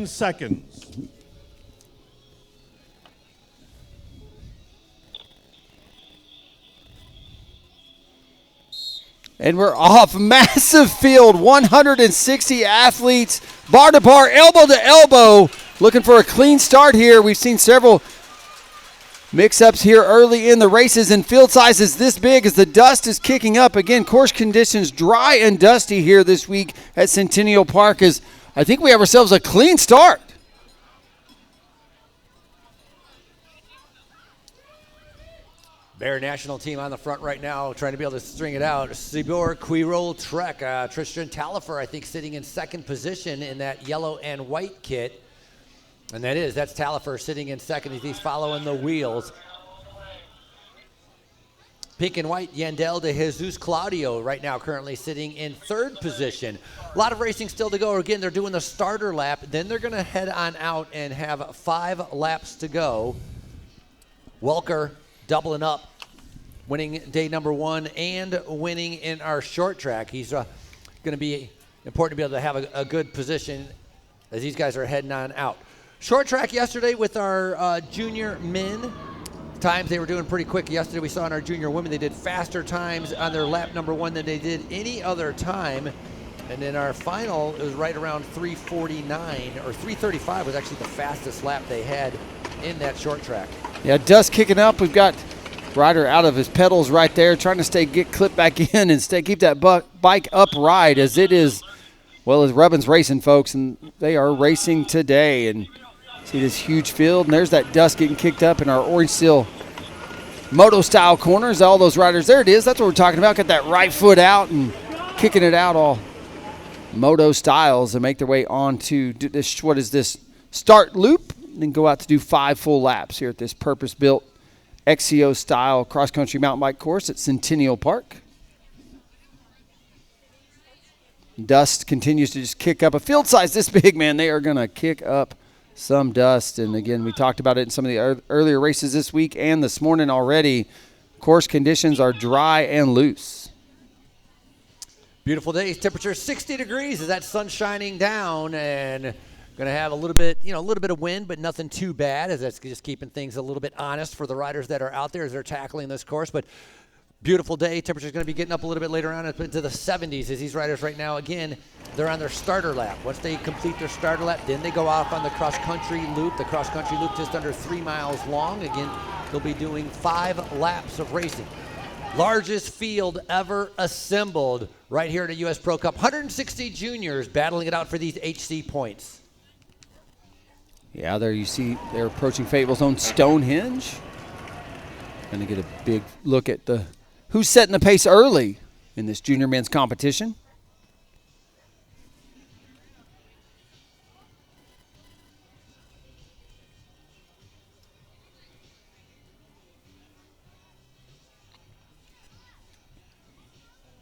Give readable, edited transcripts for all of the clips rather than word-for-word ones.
seconds. And we're off. Massive field, 160 athletes, bar to bar, elbow to elbow, looking for a clean start here. We've seen several mix-ups here early in the races, and field sizes this big as the dust is kicking up. Again, course conditions dry and dusty here this week at Centennial Park, as I think we have ourselves a clean start. Bear national team on the front right now, trying to be able to string it out. Sibor Quirol Trek, Tristan Talifer, I think, sitting in second position in that yellow and white kit. And that's Talifer sitting in second as he's following the wheels. Pink and white, Yandel de Jesus Claudio right now currently sitting in third position. A lot of racing still to go. Again, they're doing the starter lap. Then they're going to head on out and have 5 laps to go. Welker doubling up, winning day number 1 and winning in our short track. He's going to be important to be able to have a good position as these guys are heading on out. Short track yesterday with our junior men. Times they were doing pretty quick. Yesterday we saw in our junior women they did faster times on their lap number 1 than they did any other time. And in our final, it was right around 3:49 or 3:35 was actually the fastest lap they had in that short track. Yeah, dust kicking up. We've got Ryder out of his pedals right there, trying to get clipped back in and keep that bike upright as it is, well, as Rubbin's racing, folks, and they are racing today. And see this huge field, and there's that dust getting kicked up in our Orange Seal moto-style corners. All those riders, there it is. That's what we're talking about. Got that right foot out and kicking it out all moto styles and make their way on to this, what is this, start loop, and then go out to do 5 full laps here at this purpose-built XCO style cross-country mountain bike course at Centennial Park. Dust continues to just kick up. A field size this big, man, they are going to kick up some dust. And again, we talked about it in some of the earlier races this week and this morning already. Course conditions are dry and loose. Beautiful day. Temperature 60 degrees as that sun's shining down, and going to have a little bit of wind, but nothing too bad, as that's just keeping things a little bit honest for the riders that are out there as they're tackling this course. But beautiful day. Temperature's going to be getting up a little bit later on into the 70s as these riders right now, again, they're on their starter lap. Once they complete their starter lap, then they go off on the cross-country loop. The cross-country loop just under 3 miles long. Again, they'll be doing 5 laps of racing. Largest field ever assembled right here at a U.S. Pro Cup. 160 juniors battling it out for these HC points. Yeah, there you see they're approaching Fayetteville's own Stonehenge. Going to get a big look at who's setting the pace early in this junior men's competition.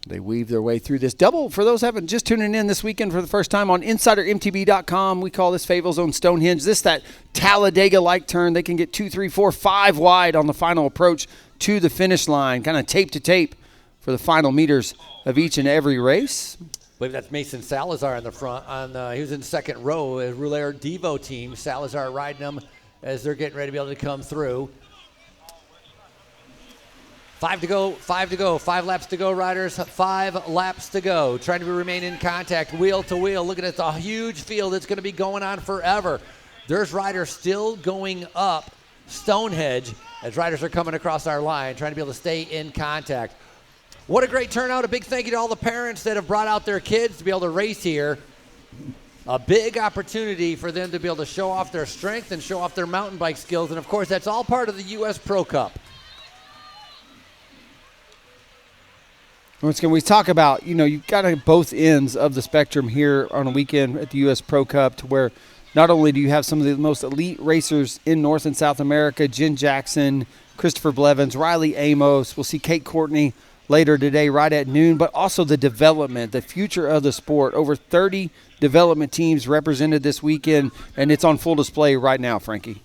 They weave their way through this double. For those who haven't just tuning in this weekend for the first time on InsiderMTB.com, we call this Fayetteville's own Stonehenge. That Talladega-like turn. They can get 2, 3, 4, 5 wide on the final approach to the finish line, kind of tape to tape for the final meters of each and every race. I believe that's Mason Salazar in the front. He was in second row, a Rouleur Devo team. Salazar riding them as they're getting ready to be able to come through. 5 to go, 5 laps to go, riders, 5 laps to go. Trying to remain in contact, wheel to wheel. Looking at the huge field that's going to be going on forever. There's riders still going up Stonehenge as riders are coming across our line, trying to be able to stay in contact. What a great turnout. A big thank you to all the parents that have brought out their kids to be able to race here. A big opportunity for them to be able to show off their strength and show off their mountain bike skills. And, of course, that's all part of the U.S. Pro Cup. Once again, we talk about, you've got both ends of the spectrum here on a weekend at the U.S. Pro Cup, to where not only do you have some of the most elite racers in North and South America, Jen Jackson, Christopher Blevins, Riley Amos. We'll see Kate Courtney later today right at noon, but also the development, the future of the sport. Over 30 development teams represented this weekend, and it's on full display right now, Frankie.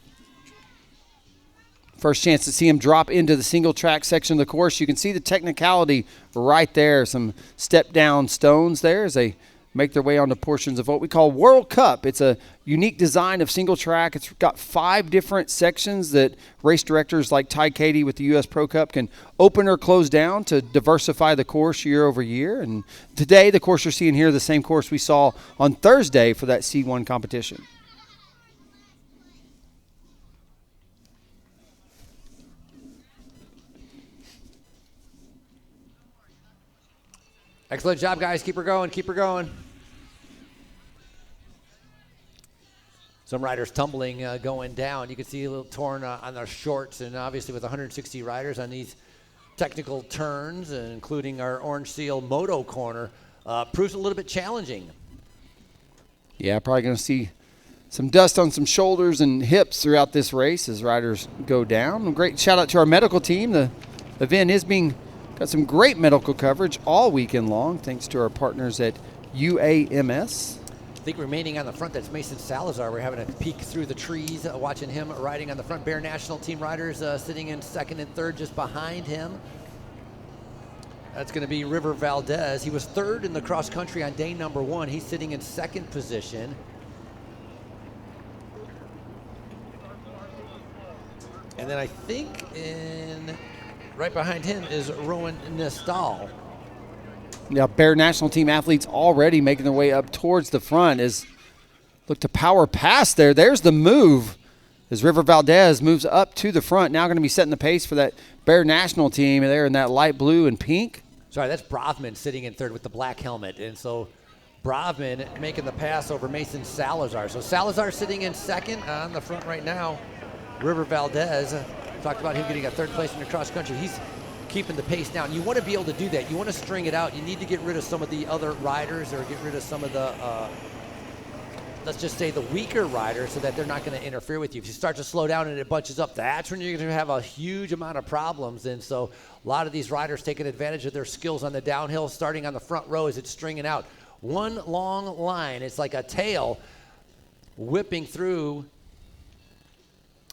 First chance to see him drop into the single track section of the course. You can see the technicality right there. Some step down stones there as they make their way onto portions of what we call World Cup. It's a unique design of single track. It's got 5 different sections that race directors like Ty Katie with the U.S. Pro Cup can open or close down to diversify the course year over year. And today, the course you're seeing here, the same course we saw on Thursday for that C1 competition. Excellent job, guys. Keep her going. Keep her going. Some riders tumbling, going down. You can see a little torn on their shorts, and obviously with 160 riders on these technical turns, including our Orange Seal Moto corner, proves a little bit challenging. Yeah, probably going to see some dust on some shoulders and hips throughout this race as riders go down. Great shout out to our medical team. The event is got some great medical coverage all weekend long, thanks to our partners at UAMS. I think remaining on the front, that's Mason Salazar. We're having a peek through the trees, watching him riding on the front. Bear National Team riders sitting in second and third just behind him. That's going to be River Valdez. He was third in the cross country on day number 1. He's sitting in second position. And then I think right behind him is Rowan Nestal. Yeah, Bear National Team athletes already making their way up towards the front. Look to power past there. There's the move as River Valdez moves up to the front. Now going to be setting the pace for that Bear National Team there in that light blue and pink. Sorry, that's Brovman sitting in third with the black helmet. And so Brovman making the pass over Mason Salazar. So Salazar sitting in second on the front right now. River Valdez, talked about him getting a third place in the cross country. He's keeping the pace down. You want to be able to do that. You want to string it out. You need to get rid of some of the other riders, or get rid of some of the, let's just say, the weaker riders, so that they're not going to interfere with you. If you start to slow down and it bunches up, that's when you're going to have a huge amount of problems. And so a lot of these riders taking advantage of their skills on the downhill, starting on the front row as it's stringing out. One long line. It's like a tail whipping through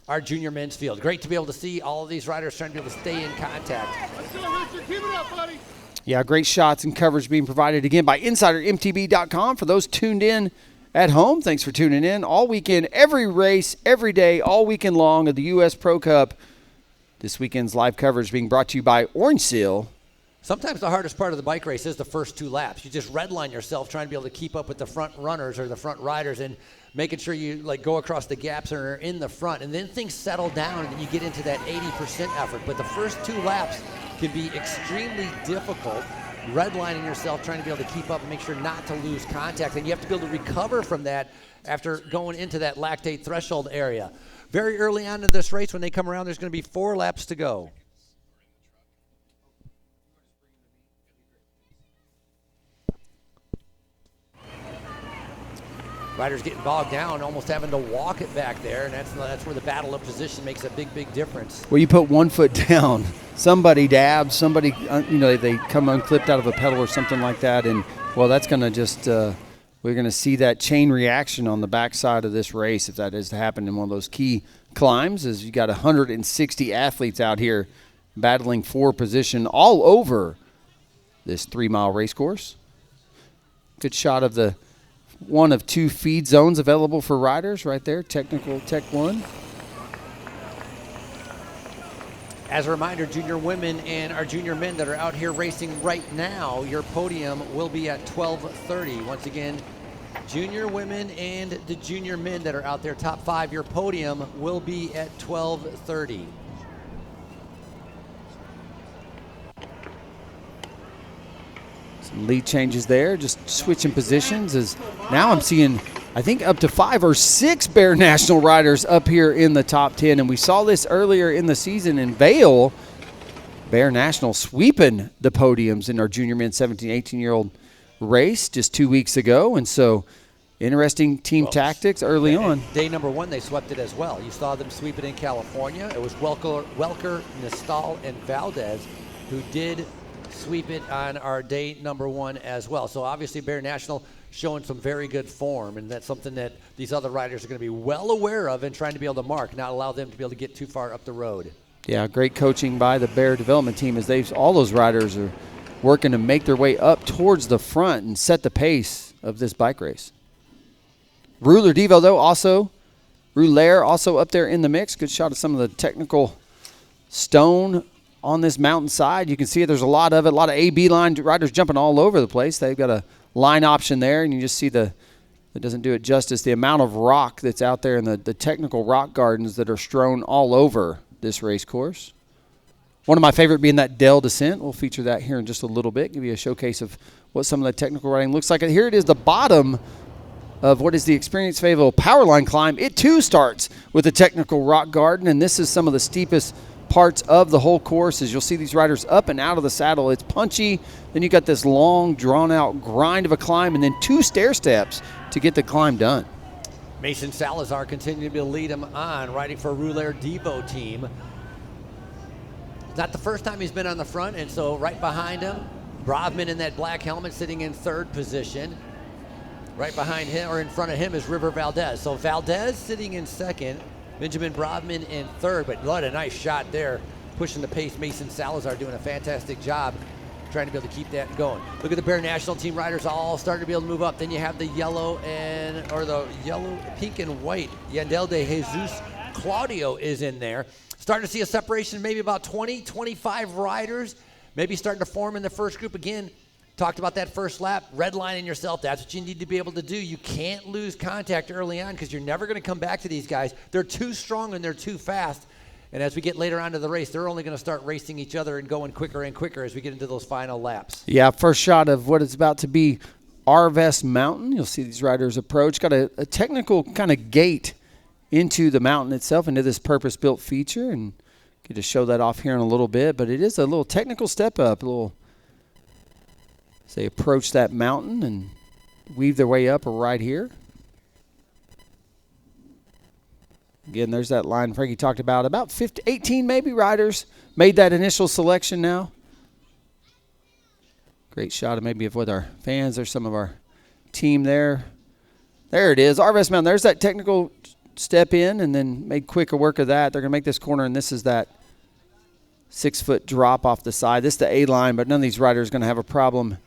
our junior men's field. Great to be able to see all of these riders trying to be able to stay in contact. Let's go, Richard. Keep it up, buddy. Yeah, great shots and coverage being provided again by InsiderMTB.com. For those tuned in at home, thanks for tuning in all weekend, every race, every day, all weekend long of the U.S. Pro Cup. This weekend's live coverage being brought to you by Orange Seal. Sometimes the hardest part of the bike race is the first 2 laps. You just redline yourself trying to be able to keep up with the front runners or the front riders, and making sure you go across the gaps and are in the front, and then things settle down and then you get into that 80% effort. But the first 2 laps can be extremely difficult, redlining yourself, trying to be able to keep up and make sure not to lose contact, and you have to be able to recover from that after going into that lactate threshold area. Very early on in this race, when they come around, there's going to be 4 laps to go. Riders getting bogged down, almost having to walk it back there, and that's where the battle of position makes a big difference. Well, you put one foot down, somebody dabs, somebody, they come unclipped out of a pedal or something like that, and, well, that's going to just we're going to see that chain reaction on the backside of this race if that is to happen in one of those key climbs, as you got 160 athletes out here battling for position all over this 3-mile race course. Good shot of the one of 2 feed zones available for riders right there, technical Tech 1. As a reminder, junior women and our junior men that are out here racing right now, your podium will be at 12:30. Once again, junior women and the junior men that are out there, top 5, your podium will be at 12:30. Lead changes there, just switching positions. As now I'm seeing, I think, up to 5 or 6 Bear National riders up here in the top 10. And we saw this earlier in the season in Vail. Bear National sweeping the podiums in our junior men 17, 18-year-old race just 2 weeks ago. And so interesting team tactics early on. Day number 1, they swept it as well. You saw them sweep it in California. It was Welker, Nestal, and Valdez who did sweep it on our day number 1 as well. So obviously Bear National showing some very good form, and that's something that these other riders are going to be well aware of and trying to be able to mark, not allow them to be able to get too far up the road. Yeah, great coaching by the Bear development team as all those riders are working to make their way up towards the front and set the pace of this bike race. Rouleur Devo, though, Rouleur also up there in the mix. Good shot of some of the technical stone on this mountainside. You can see there's a lot of it, a lot of A-B line riders jumping all over the place. They've got a line option there, and you just see it doesn't do it justice, the amount of rock that's out there in the technical rock gardens that are strewn all over this race course. One of my favorite being that Dell descent. We'll feature that here in just a little bit, give you a showcase of what some of the technical riding looks like. And here it is, the bottom of what is the Experience Fayetteville Powerline climb. It too starts with a technical rock garden, and this is some of the steepest parts of the whole course. As you'll see these riders up and out of the saddle, it's punchy. Then you got this long, drawn-out grind of a climb, and then 2 stair steps to get the climb done. Mason Salazar continuing to lead him on, riding for Rouleur Devo team. It's not the first time he's been on the front, and so right behind him, Brovman in that black helmet sitting in 3rd position. Right behind him, or in front of him, is River Valdez. So Valdez sitting in 2nd, Benjamin Brovman in 3rd, but what a nice shot there, pushing the pace. Mason Salazar doing a fantastic job trying to be able to keep that going. Look at the Bear National Team riders all starting to be able to move up. Then you have the yellow, pink and white. Yandel de Jesus Claudio is in there. Starting to see a separation, maybe about 20, 25 riders, maybe starting to form in the first group again. Talked about that first lap, redlining yourself. That's what you need to be able to do. You can't lose contact early on because you're never going to come back to these guys. They're too strong and they're too fast. And as we get later on to the race, they're only going to start racing each other and going quicker and quicker as we get into those final laps. Yeah, first shot of what is about to be Arvest Mountain. You'll see these riders approach. Got a technical kind of gate into the mountain itself, into this purpose-built feature. And get to show that off here in a little bit. But it is a little technical step up, as they approach that mountain and weave their way up right here. Again, there's that line Frankie talked about. About 18 maybe riders made that initial selection now. Great shot of maybe of with our fans. There's some of our team there. There it is, Arvest Mountain. There's that technical step in and then made quicker work of that. They're going to make this corner, and this is that 6-foot drop off the side. This is the A-line, but none of these riders are going to have a problem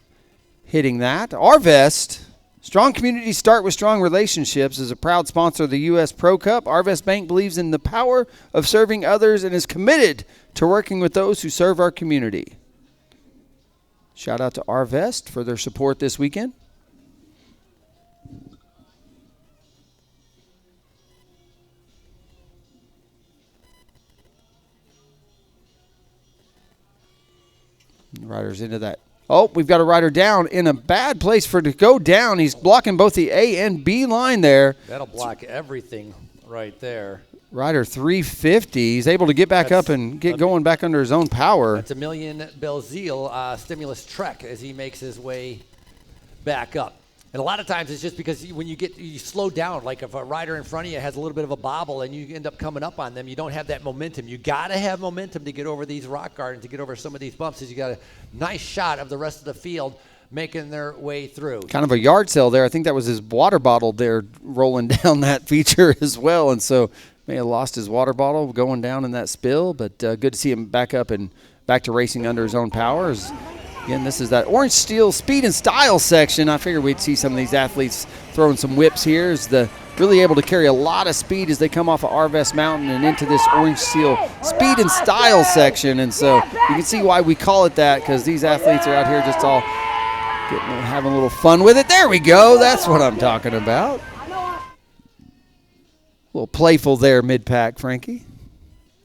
hitting that. Arvest, strong communities start with strong relationships. As a proud sponsor of the U.S. Pro Cup, Arvest Bank believes in the power of serving others and is committed to working with those who serve our community. Shout out to Arvest for their support this weekend. Riders into that. Oh, we've got a rider down in a bad place for it to go down. He's blocking both the A and B line there. That'll block everything right there. Rider 350. He's able to get back up and get going back under his own power. That's Emilian Belzile, Stimulus Trek, as he makes his way back up. And a lot of times it's just because when you slow down, like if a rider in front of you has a little bit of a bobble and you end up coming up on them, you don't have that momentum. You got to have momentum to get over these rock gardens, to get over some of these bumps. You got a nice shot of the rest of the field making their way through. Kind of a yard sale there. I think that was his water bottle there rolling down that feature as well. And so may have lost his water bottle going down in that spill, but good to see him back up and back to racing under his own powers. Again, this is that Orange Steel Speed and Style section. I figured we'd see some of these athletes throwing some whips here. Is really able to carry a lot of speed as they come off of Arvest Mountain and into this Orange Steel Speed and Style section. And so you can see why we call it that, because these athletes are out here just all having a little fun with it. There we go. That's what I'm talking about. A little playful there mid-pack, Frankie.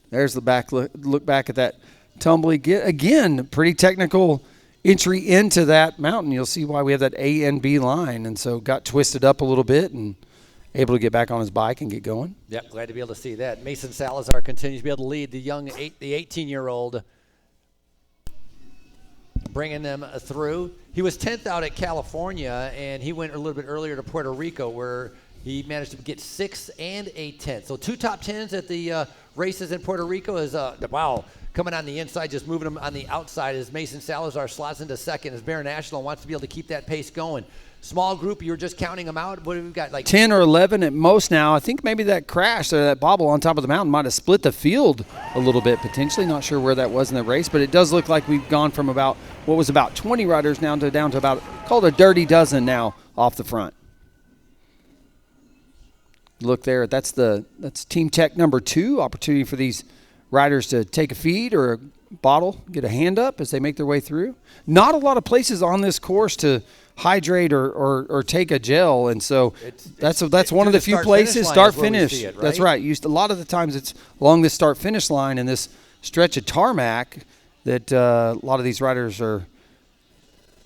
There's the back look back at that tumbly. Again, pretty technical entry into that mountain. You'll see why we have that A and B line, and so got twisted up a little bit and able to get back on his bike and get going. Yep, glad to be able to see that. Mason Salazar continues to be able to lead the 18-year-old, bringing them through. He was 10th out at California, and he went a little bit earlier to Puerto Rico, where he managed to get 6th and a 10th. So 2 top 10s at the races in Puerto Rico is, wow, coming on the inside, just moving them on the outside as Mason Salazar slots into 2nd as Bear National wants to be able to keep that pace going. Small group, you were just counting them out. What have we got? Like 10 or 11 at most now. I think maybe that crash or that bobble on top of the mountain might have split the field a little bit potentially. Not sure where that was in the race, but it does look like we've gone from about 20 riders now down to about, called a dirty dozen now off the front. Look there, that's team tech number 2, opportunity for these riders to take a feed or a bottle, get a hand up as they make their way through. Not a lot of places on this course to hydrate or take a gel, and so that's one of the few places. Start finish. Right? That's right. A lot of the times it's along this start finish line and this stretch of tarmac that a lot of these riders are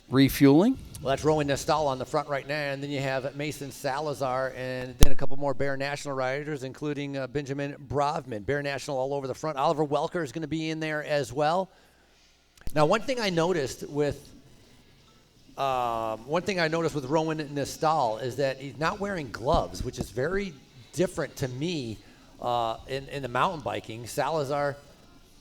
refueling. Well, that's Rowan Nestal on the front right now, and then you have Mason Salazar, and then a couple more Bear National riders, including Benjamin Brovman. Bear National all over the front. Oliver Welker is going to be in there as well. Now, one thing I noticed with Rowan Nestal is that he's not wearing gloves, which is very different to me in the mountain biking. Salazar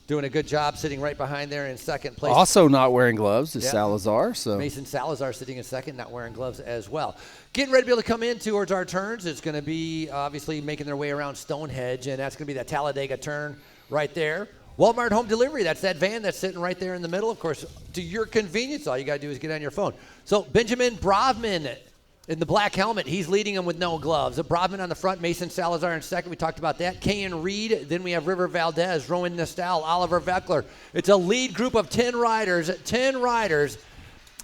doing a good job sitting right behind there in second place. Also not wearing gloves is Salazar. So Mason Salazar sitting in second, not wearing gloves as well. Getting ready to be able to come in towards our turns. It's going to be obviously making their way around Stonehenge, and that's going to be that Talladega turn right there. Walmart Home Delivery, that's that van that's sitting right there in the middle. Of course, to your convenience, all you got to do is get on your phone. So Benjamin Brovman in the black helmet, he's leading them with no gloves. Brodman on the front, Mason Salazar in second. We talked about that. Kayan Reed. Then we have River Valdez, Rowan Nestal, Oliver Veckler. It's a lead group of 10 riders. 10 riders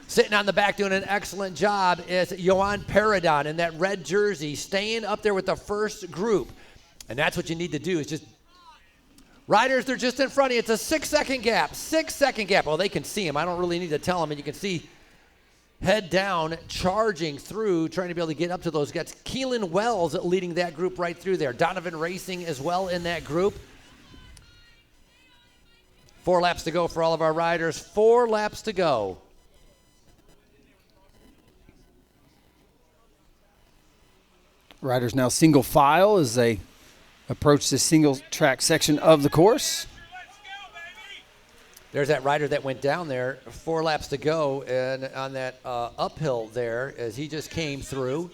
sitting on the back doing an excellent job is Johan Paradon in that red jersey, staying up there with the first group. And that's what you need to do is just riders, they're just in front of you. It's a 6-second gap. 6-second gap. Well, they can see him. I don't really need to tell them. And you can see head down, charging through, trying to be able to get up to those guys. Keelan Wells leading that group right through there. Donovan Racing as well in that group. 4 laps to go for all of our riders. 4 laps to go. Riders now single file as they approach this single track section of the course. There's that rider that went down there, 4 laps to go, and on that uphill there as he just came through.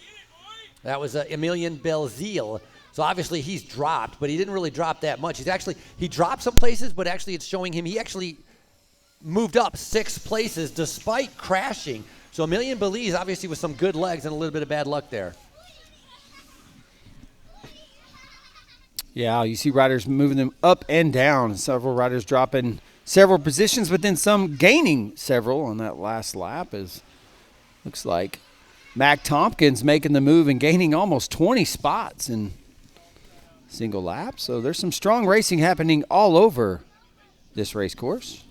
That was Emilian Belzile. So obviously he's dropped, but he didn't really drop that much. He dropped some places, but actually it's showing him he actually moved up 6 places despite crashing. So Emilian Belzile obviously with some good legs and a little bit of bad luck there. Yeah, you see riders moving them up and down. Several riders dropping several positions, but then some gaining several on that last lap. Looks like Mac Tompkins making the move and gaining almost 20 spots in single lap. So there's some strong racing happening all over this race course.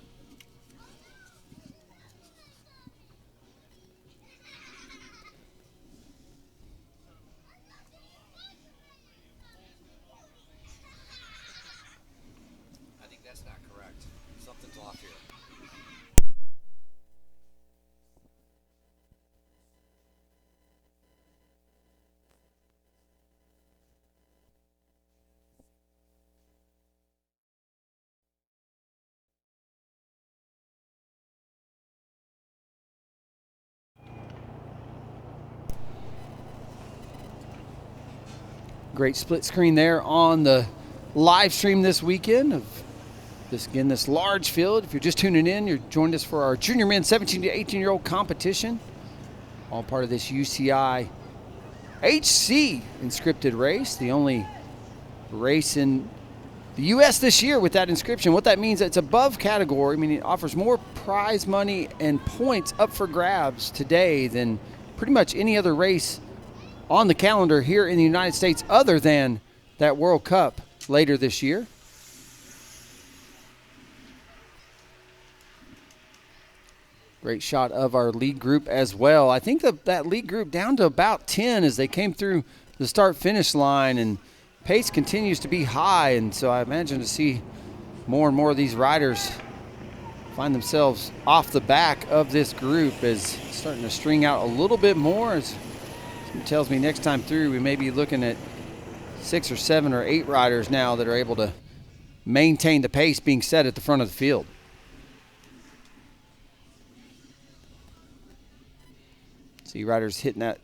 Great split screen there on the live stream this weekend of this large field. If you're just tuning in, you're joined us for our junior men 17 to 18-year-old competition. All part of this U.C.I. HC inscripted race, the only race in the U.S. this year with that inscription. What that means, it's above category, meaning it offers more prize money and points up for grabs today than pretty much any other race on the calendar here in the United States other than that World Cup later this year. Great shot of our lead group as well. I think that lead group down to about 10 as they came through the start-finish line, and pace continues to be high, and so I imagine to see more and more of these riders find themselves off the back of this group is starting to string out a little bit more. As it tells me next time through we may be looking at 6 or 7 or 8 riders now that are able to maintain the pace being set at the front of the field. See riders hitting that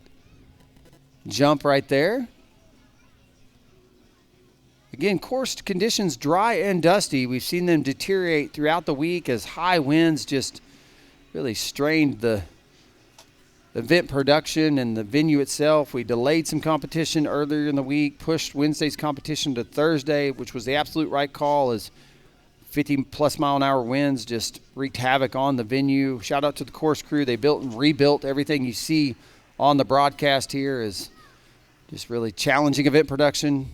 jump right there. Again, course conditions dry and dusty. We've seen them deteriorate throughout the week as high winds just really strained the event production and the venue itself. We delayed some competition earlier in the week, pushed Wednesday's competition to Thursday, which was the absolute right call, as 50-plus mile-an-hour winds just wreaked havoc on the venue. Shout out to the course crew. They built and rebuilt everything you see on the broadcast here. Is just really challenging event production,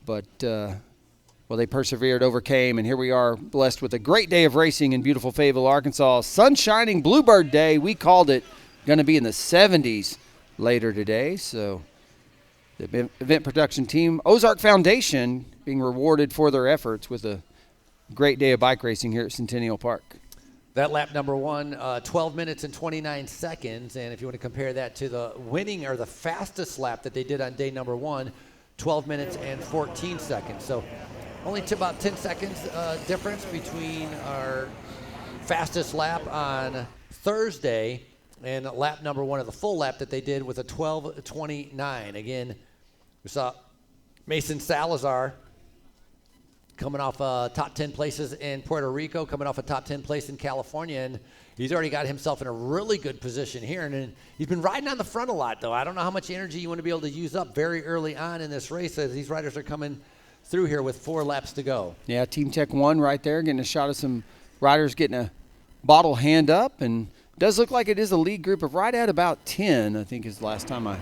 but they persevered, overcame, and here we are blessed with a great day of racing in beautiful Fayetteville, Arkansas. Sun shining Bluebird Day. We called it going to be in the 70s later today. So the event production team, Ozark Foundation, being rewarded for their efforts with a great day of bike racing here at Centennial Park. That lap number 1, 12 minutes and 29 seconds. And if you want to compare that to the winning or the fastest lap that they did on day number 1, 12 minutes and 14 seconds. So only to about 10 seconds difference between our fastest lap on Thursday and lap number 1 of the full lap that they did with a 12:29. Again, we saw Mason Salazar coming off top 10 places in Puerto Rico, coming off a top 10 place in California, and he's already got himself in a really good position here. And he's been riding on the front a lot, though. I don't know how much energy you want to be able to use up very early on in this race, as these riders are coming through here with 4 laps to go. Yeah, Team Tech 1 right there, getting a shot of some riders getting a bottle hand up, and it does look like it is a lead group of right at about 10, I think is the last time I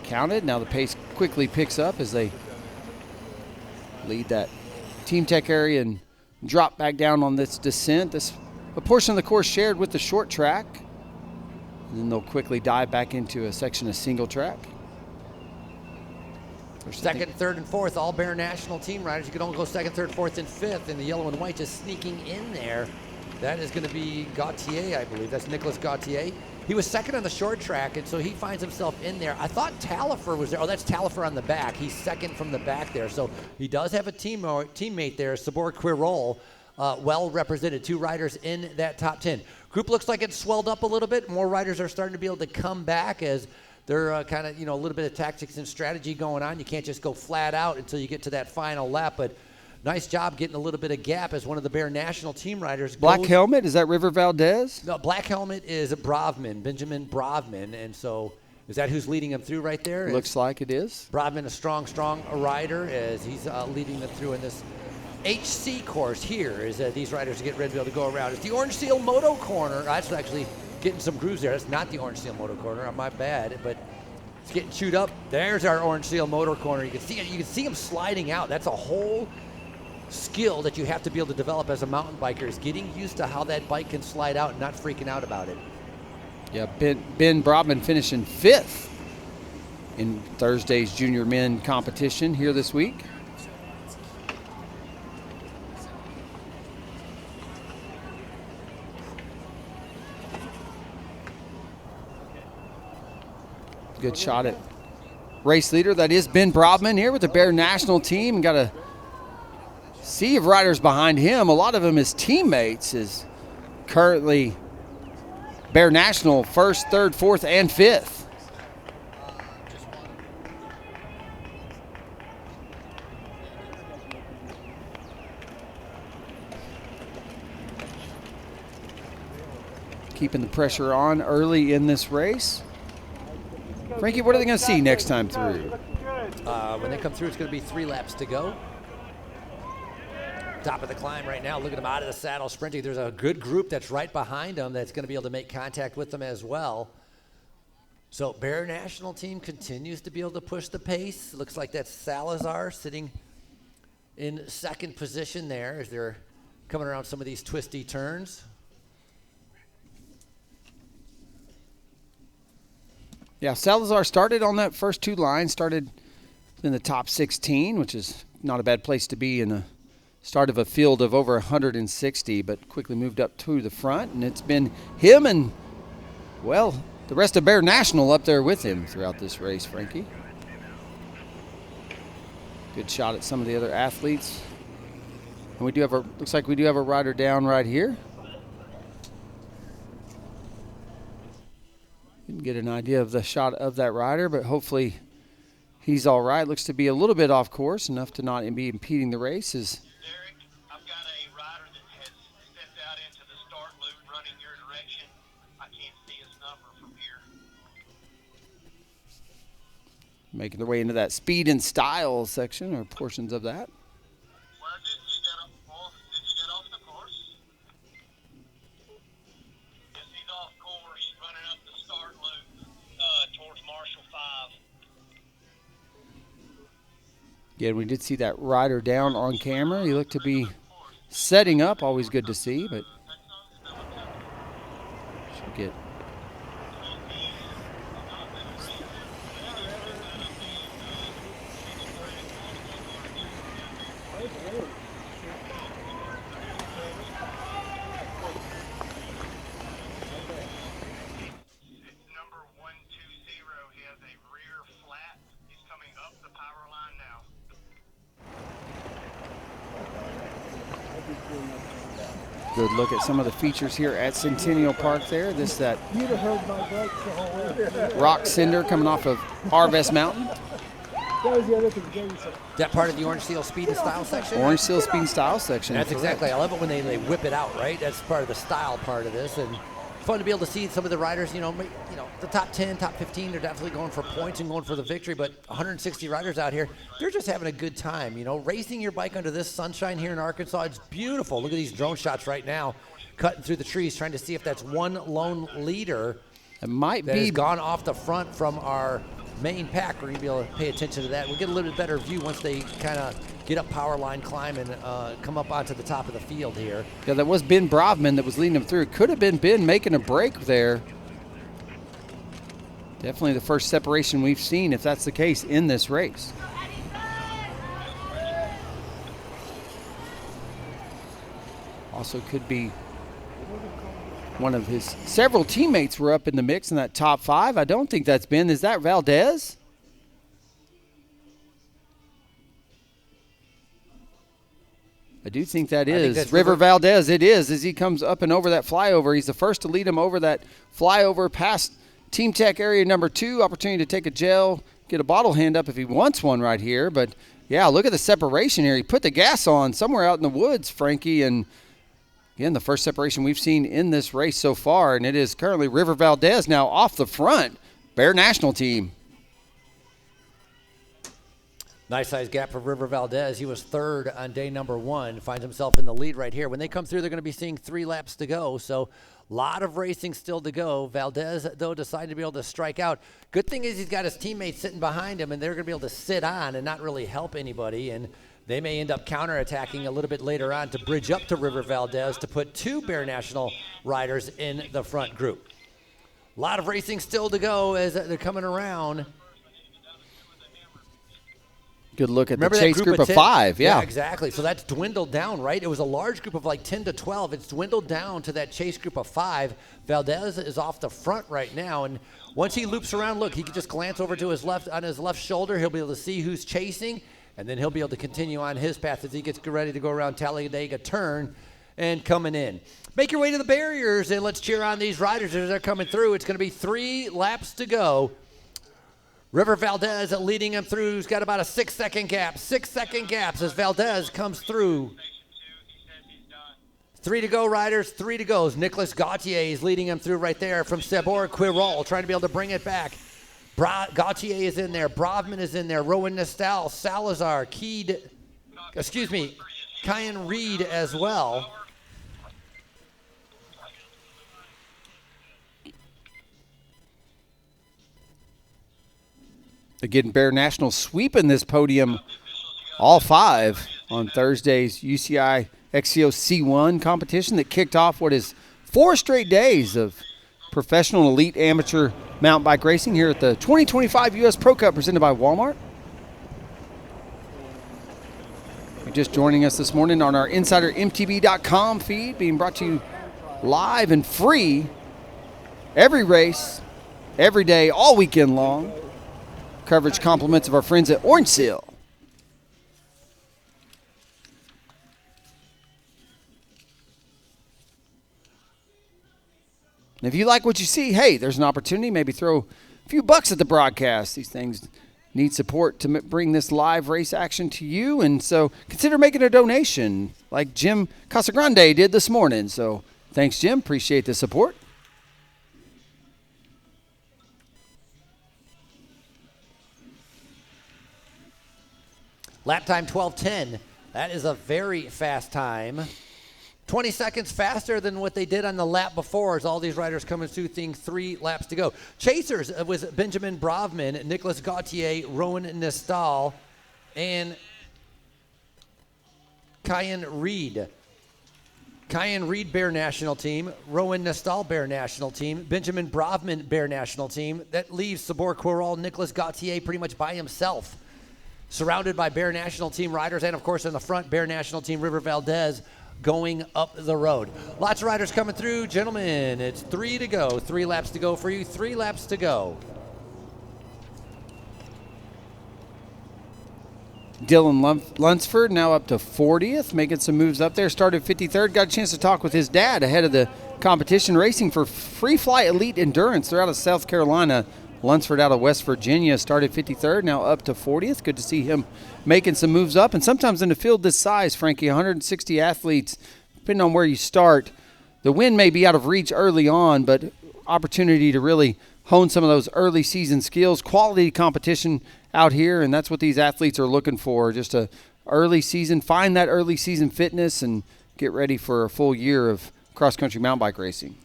counted. Now the pace quickly picks up as they lead that Team Tech area and drop back down on this descent. This a portion of the course shared with the short track, and then they'll quickly dive back into a section of single track. Second, third, and fourth, all Bear National team riders. You can only go second, third, fourth, and fifth, and the yellow and white just sneaking in there. That is going to be Gautier, I believe. That's Nicholas Gautier. He was second on the short track, and so he finds himself in there. I thought Talifer was there. Oh, that's Talifer on the back. He's second from the back there. So he does have a teammate there, Sabor Quirol, well represented. 2 riders in that top 10. Group looks like it's swelled up a little bit. More riders are starting to be able to come back as they're kind of, a little bit of tactics and strategy going on. You can't just go flat out until you get to that final lap, but nice job getting a little bit of gap as one of the Bear National team riders. Black helmet, is that River Valdez? No, black helmet is Brovman, Benjamin Brovman, and so is that who's leading them through right there? Looks like it is. Brovman, a strong rider, as he's leading them through in this HC course here, as these riders get ready to be able to go around. It's the Orange Seal Moto Corner. That's actually getting some grooves there. That's not the Orange Seal Moto Corner, my bad, but it's getting chewed up. There's our Orange Seal Motor Corner. You can see him sliding out. That's a whole skill that you have to be able to develop as a mountain biker, is getting used to how that bike can slide out and not freaking out about it. Yeah, Ben Brodman finishing 5th in Thursday's junior men competition here this week. Good shot at race leader. That is Ben Brodman here with the Bear National team. And got a sea of riders behind him. A lot of them his teammates, is currently Bear National 1st, 3rd, 4th, and 5th. Keeping the pressure on early in this race. Frankie, what are they going to see next time through? When they come through, it's going to be 3 laps to go. Top of the climb right now. Look at them out of the saddle sprinting. There's a good group that's right behind them that's going to be able to make contact with them as well. So Bear National team continues to be able to push the pace. Looks like that's Salazar sitting in 2nd position there as they're coming around some of these twisty turns. Yeah, Salazar started on that first 2 lines, started in the top 16, which is not a bad place to be in the start of a field of over 160, but quickly moved up to the front, and it's been him and, well, the rest of Bear National up there with him throughout this race, Frankie. Good shot at some of the other athletes. And we do have looks like we do have a rider down right here. Didn't get an idea of the shot of that rider, but hopefully he's all right. Looks to be a little bit off course, enough to not be impeding the race. Derek, I've got a rider that has stepped out into the start loop running your direction. I can't see his number from here. making their way into that speed and style section or portions of that. Where did he get off? Did he get off the course? Yes, he's off course, running up the start loop towards Marshall 5. Again, we did see that rider down on camera. He looked to be setting up. Always good to see, but should get. Number 120, he has a rear flat. He's coming up the power line now. Good look at some of the features here at Centennial Park there. This that You'd have heard my brakes the whole way. rock cinder coming off of Harvest Mountain. That was the other thing, gave you some. That part of the Orange Seal Speed and Style section? Orange Seal Speed and Style section. That's exactly. I love it when they whip it out, right? That's part of the style part of this, and fun to be able to see some of the riders. The top 10, top 15, they're definitely going for points and going for the victory. But 160 riders out here, they're just having a good time. Racing your bike under this sunshine here in Arkansas, it's beautiful. Look at these drone shots right now, cutting through the trees, trying to see if that's one lone leader It might that be has gone off the front from our main pack. We're going to be able to pay attention to that. We'll get a little bit better view once they kind of get up power line, climb, and come up onto the top of the field here. Yeah, that was Ben Brovman that was leading them through. Could have been Ben making a break there. Definitely the first separation we've seen, if that's the case, in this race. Also could be one of his several teammates were up in the mix in that top 5. I don't think that's Ben. Is that Valdez? I do think that is River Valdez. It is, as he comes up and over that flyover. He's the first to lead him over that flyover past Team Tech area number 2. Opportunity to take a gel, get a bottle hand up if he wants one right here. But, yeah, look at the separation here. He put the gas on somewhere out in the woods, Frankie. And, again, the first separation we've seen in this race so far. And it is currently River Valdez now off the front. Bear National Team. Nice size gap for River Valdez. He was third on day number 1. Finds himself in the lead right here. When they come through, they're going to be seeing 3 laps to go. So a lot of racing still to go. Valdez, though, decided to be able to strike out. Good thing is he's got his teammates sitting behind him, and they're going to be able to sit on and not really help anybody. And they may end up counterattacking a little bit later on to bridge up to River Valdez to put 2 Bear National riders in the front group. A lot of racing still to go as they're coming around. Good look at Remember the that chase group of 10? 5. Yeah, exactly. So that's dwindled down, right? It was a large group of like 10 to 12. It's dwindled down to that chase group of 5. Valdez is off the front right now, and once he loops around, look, he can just glance over to his left, on his left shoulder. He'll be able to see who's chasing, and then he'll be able to continue on his path as he gets ready to go around Talladega turn and coming in. Make your way to the barriers, and let's cheer on these riders as they're coming through. It's going to be 3 laps to go. River Valdez leading him through. He's got about a 6-second gap. 6-second gaps as Valdez comes through. 3 to go, riders. 3 to go. Nicholas Gauthier is leading him through right there from Sebor Quirol, trying to be able to bring it back. Gauthier is in there. Brovman is in there. Rowan Nestal, Salazar, Kyan Reed as well. Again, Bear National sweeping this podium, all 5 on Thursday's U.C.I. XCO C1 competition that kicked off what is 4 straight days of professional and elite amateur mountain bike racing here at the 2025 U.S. Pro Cup presented by Walmart. You're just joining us this morning on our InsiderMTB.com feed, being brought to you live and free every race, every day, all weekend long. Coverage compliments of our friends at Orange Seal. And if you like what you see, hey, there's an opportunity. Maybe throw a few bucks at the broadcast. These things need support to bring this live race action to you. And so consider making a donation like Jim Casagrande did this morning. So thanks, Jim. Appreciate the support. Lap time 12:10. That is a very fast time. 20 seconds faster than what they did on the lap before as all these riders coming through, think 3 laps to go. Chasers was Benjamin Brovman, Nicholas Gautier, Rowan Nestal, and Kyan Reed. Kyan Reed, Bear National Team. Rowan Nestal, Bear National Team. Benjamin Brovman, Bear National Team. That leaves Sabor Quirrell, Nicholas Gautier pretty much by himself. Surrounded by Bear National Team riders, and of course in the front, Bear National Team River Valdez going up the road. Lots of riders coming through. Gentlemen, it's 3 to go. 3 laps to go for you. 3 laps to go. Dylan Lunsford now up to 40th, making some moves up there. Started 53rd. Got a chance to talk with his dad ahead of the competition, racing for Free Fly Elite Endurance. They're out of South Carolina. Lunsford out of West Virginia started 53rd, now up to 40th. Good to see him making some moves up. And sometimes in a field this size, Frankie, 160 athletes, depending on where you start, the win may be out of reach early on, but opportunity to really hone some of those early season skills. Quality competition out here, and that's what these athletes are looking for. Just a early season, find that early season fitness and get ready for a full year of cross-country mountain bike racing.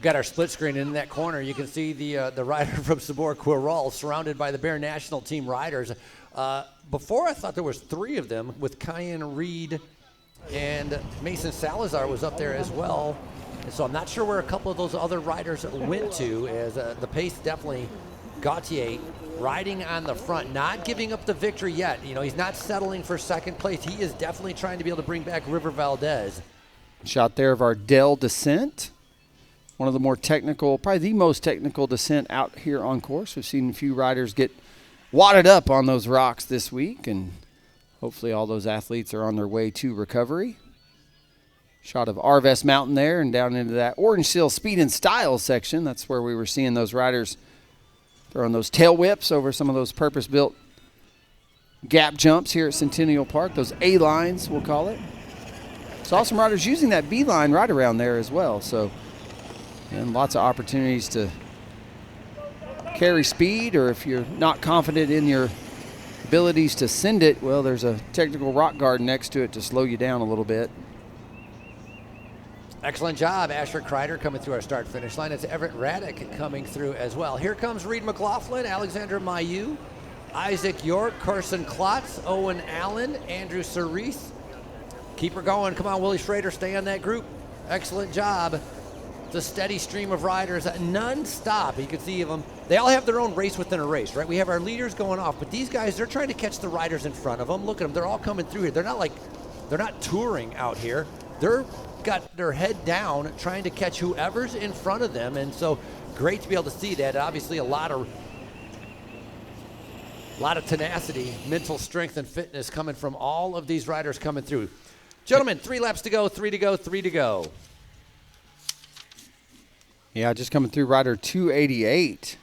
Got our split screen in that corner. You can see the rider from Sabor Quirrell surrounded by the Bear National Team riders. Before I thought there was 3 of them, with Kyan Reed and Mason Salazar was up there as well. And so I'm not sure where a couple of those other riders went to, as the pace definitely, Gautier riding on the front, not giving up the victory yet. You know, he's not settling for second place. He is definitely trying to be able to bring back River Valdez. Shot there of our Dell descent. One of the more technical, probably the most technical descent out here on course. We've seen a few riders get wadded up on those rocks this week, and hopefully all those athletes are on their way to recovery. Shot of Arvest Mountain there and down into that Orange Seal Speed and Style section. That's where we were seeing those riders throwing those tail whips over some of those purpose-built gap jumps here at Centennial Park, those A-lines, we'll call it. Saw some riders using that B-line right around there as well, so and lots of opportunities to carry speed, or if you're not confident in your abilities to send it, well, there's a technical rock garden next to it to slow you down a little bit. Excellent job, Asher Kreider coming through our start-finish line. It's Everett Raddick coming through as well. Here comes Reed McLaughlin, Alexander Mailloux, Isaac York, Carson Klotz, Owen Allen, Andrew Cerise. Keep her going. Come on, Willie Schrader, stay on that group. Excellent job. It's a steady stream of riders, non-stop. You can see them. They all have their own race within a race, right? We have our leaders going off, but these guys, they're trying to catch the riders in front of them. Look at them. They're all coming through here. They're not touring out here. They're got their head down trying to catch whoever's in front of them, and so great to be able to see that. Obviously a lot of tenacity, mental strength, and fitness coming from all of these riders coming through. Gentlemen, 3 laps to go, 3 to go, 3 to go. Yeah, just coming through rider 288,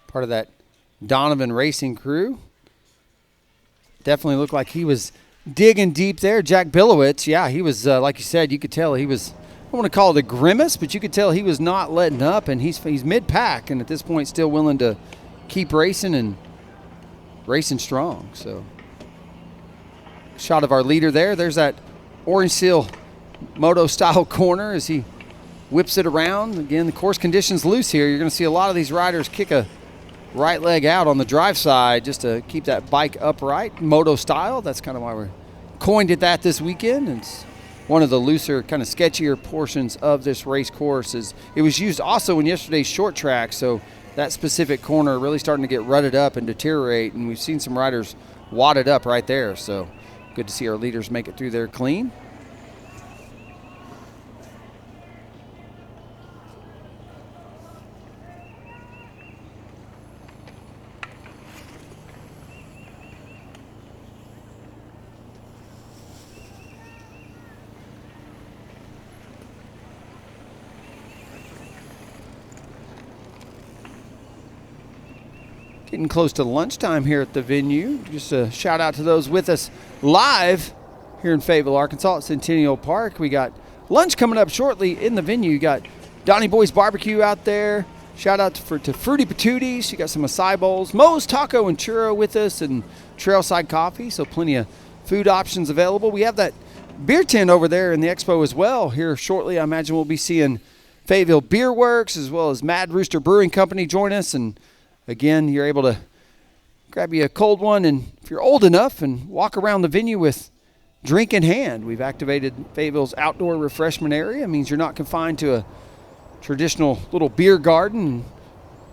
part of that Donovan Racing crew. Definitely looked like he was digging deep there. Jack Billowitz, yeah, he was, like you said, you could tell he was, I don't want to call it a grimace, but you could tell he was not letting up, and he's mid-pack, and at this point still willing to keep racing and racing strong. So, shot of our leader there. There's that Orange Seal moto-style corner as he whips it around. Again, the course conditions loose here. You're going to see a lot of these riders kick a right leg out on the drive side just to keep that bike upright, moto style. That's kind of why we coined it that this weekend. It's one of the looser, kind of sketchier portions of this race course. It was used also in yesterday's short track, so that specific corner really starting to get rutted up and deteriorate, and we've seen some riders wadded up right there. So good to see our leaders make it through there clean. Getting close to lunchtime here at the venue. Just a shout out to those with us live here in Fayetteville, Arkansas at Centennial Park. We got lunch coming up shortly in the venue. You got Donnie Boy's Barbecue out there, Shout out to Fruity Patooties. You got some acai bowls. Moe's Taco and Churro with us, and Trailside Coffee. So plenty of food options available. We have that beer tent over there in the expo as well. Here shortly, I imagine we'll be seeing Fayetteville Beer Works as well as Mad Rooster Brewing Company join us. And again, you're able to grab you a cold one, and if you're old enough, and walk around the venue with drink in hand. We've activated Fayetteville's outdoor refreshment area. It means you're not confined to a traditional little beer garden.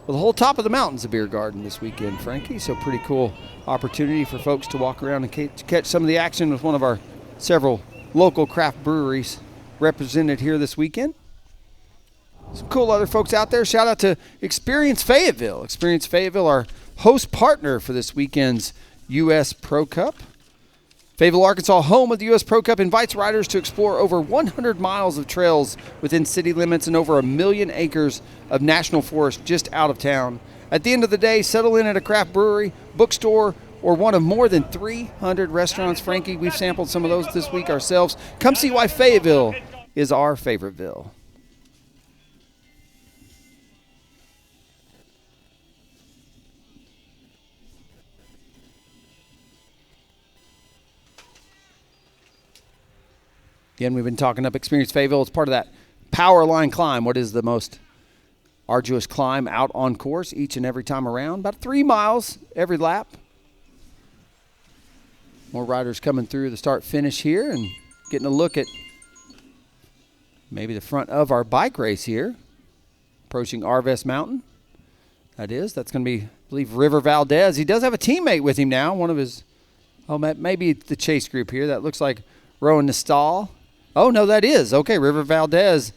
Well, the whole top of the mountain's a beer garden this weekend, Frankie. So pretty cool opportunity for folks to walk around and catch some of the action with one of our several local craft breweries represented here this weekend. Some cool other folks out there. Shout out to Experience Fayetteville. Experience Fayetteville, our host partner for this weekend's U.S. Pro Cup. Fayetteville, Arkansas, home of the U.S. Pro Cup, invites riders to explore over 100 miles of trails within city limits and over 1 million acres of national forest just out of town. At the end of the day, settle in at a craft brewery, bookstore, or one of more than 300 restaurants. Frankie, we've sampled some of those this week ourselves. Come see why Fayetteville is our favoriteville. Again, we've been talking up Experience Fayetteville. It's part of that power line climb. What is the most arduous climb out on course each and every time around? About 3 miles every lap. More riders coming through the start-finish here and getting a look at maybe the front of our bike race here. Approaching Arvest Mountain. That's going to be, I believe, River Valdez. He does have a teammate with him now. One of his, maybe the chase group here. That looks like Rowan Nestal. Oh, no, that is. Okay, River Valdez,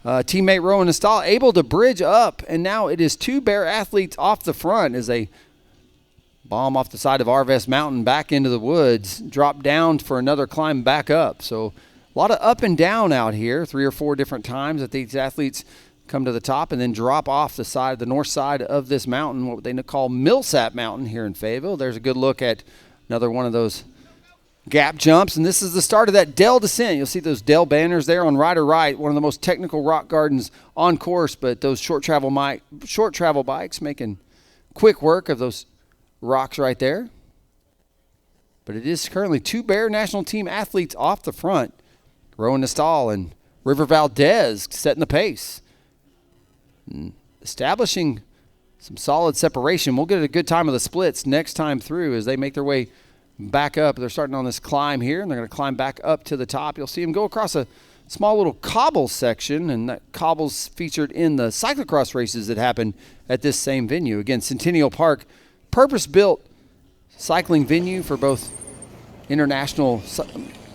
teammate Rowan Nestal, able to bridge up, and now it is 2 Bear athletes off the front as they bomb off the side of Arvest Mountain back into the woods, drop down for another climb back up. So a lot of up and down out here, 3 or 4 different times that these athletes come to the top and then drop off the north side of this mountain, what they call Millsap Mountain here in Fayetteville. There's a good look at another one of those gap jumps, and this is the start of that Dell descent. You'll see those Dell banners there on rider right, one of the most technical rock gardens on course, but those short travel bikes making quick work of those rocks right there. But it is currently 2 Bear national team athletes off the front. Rowan Nestal and River Valdez setting the pace. And establishing some solid separation. We'll get a good time of the splits next time through as they make their way back up. They're starting on this climb here, and they're going to climb back up to the top. You'll see them go across a small little cobble section, and that cobble's featured in the cyclocross races that happen at this same venue. Again, Centennial Park, purpose-built cycling venue for both international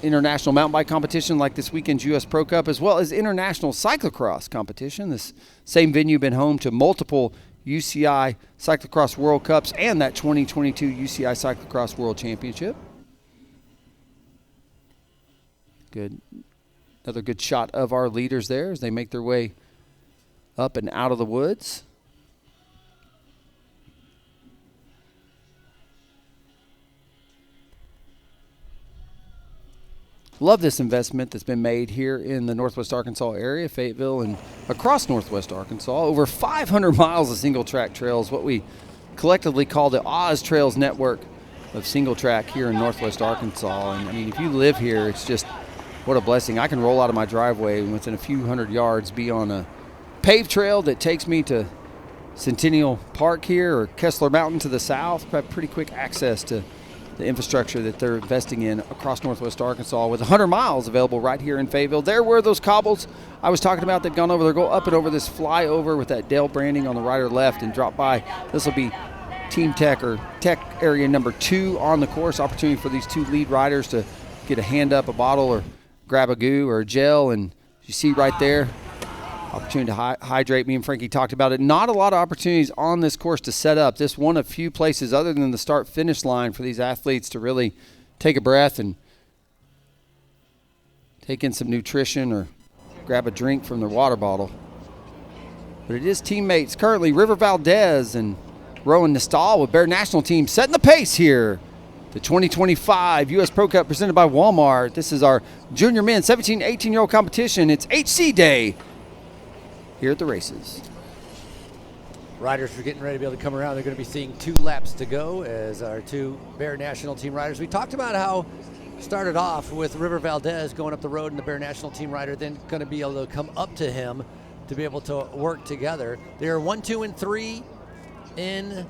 mountain bike competition like this weekend's U.S. Pro Cup, as well as international cyclocross competition. This same venue been home to multiple U.C.I. Cyclocross World Cups and that 2022 U.C.I. Cyclocross World Championship. Good. Another good shot of our leaders there as they make their way up and out of the woods. Love this investment that's been made here in the Northwest Arkansas area, Fayetteville, and across Northwest Arkansas. Over 500 miles of single-track trails, what we collectively call the Oz Trails network of single-track here in Northwest Arkansas. And, I mean, if you live here, it's just what a blessing. I can roll out of my driveway and within a few hundred yards be on a paved trail that takes me to Centennial Park here or Kessler Mountain to the south. Have pretty quick access to the infrastructure that they're investing in across Northwest Arkansas with 100 miles available right here in Fayetteville. There were those cobbles I was talking about that gone over. They'll go up and over this flyover with that Dell branding on the right or left and drop by. This will be Team Tech or Tech Area number 2 on the course. Opportunity for these 2 lead riders to get a hand up, a bottle, or grab a goo or a gel. And you see right there, opportunity to hydrate. Me and Frankie talked about it. Not a lot of opportunities on this course to set up. This one of few places other than the start-finish line for these athletes to really take a breath and take in some nutrition or grab a drink from their water bottle. But it is teammates currently River Valdez and Rowan Nestal with Bear National Team setting the pace here. The 2025 U.S. Pro Cup presented by Walmart. This is our junior men 17, 18-year-old competition. It's HC Day here at the races. Riders are getting ready to be able to come around. They're going to be seeing 2 laps to go as our 2 Bear National Team riders. We talked about how started off with River Valdez going up the road and the Bear National Team rider then going to be able to come up to him to be able to work together. They are 1, 2, and 3 in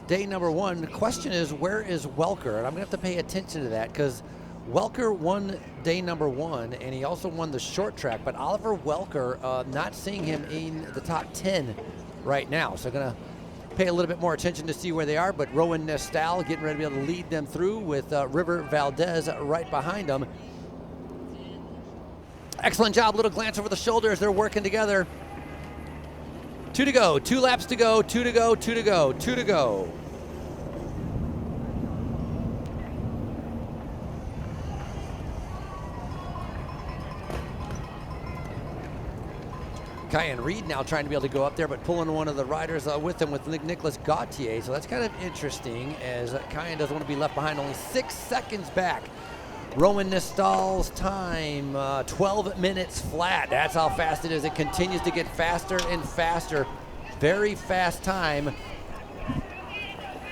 day number 1. The question is, where is Welker? And I'm going to have to pay attention to that because Welker won day number 1, and he also won the short track. But Oliver Welker, not seeing him in the top 10 right now. So going to pay a little bit more attention to see where they are. But Rowan Nestal getting ready to be able to lead them through with River Valdez right behind them. Excellent job. Little glance over the shoulder as they're working together. 2 to go. 2 laps to go. 2 to go. 2 to go. 2 to go. Kyan Reed now trying to be able to go up there, but pulling one of the riders with him with Nicholas Gauthier. So that's kind of interesting as Kyan doesn't want to be left behind, only 6 seconds back. Rowan Nestal's time, 12 minutes flat. That's how fast it is. It continues to get faster and faster. Very fast time.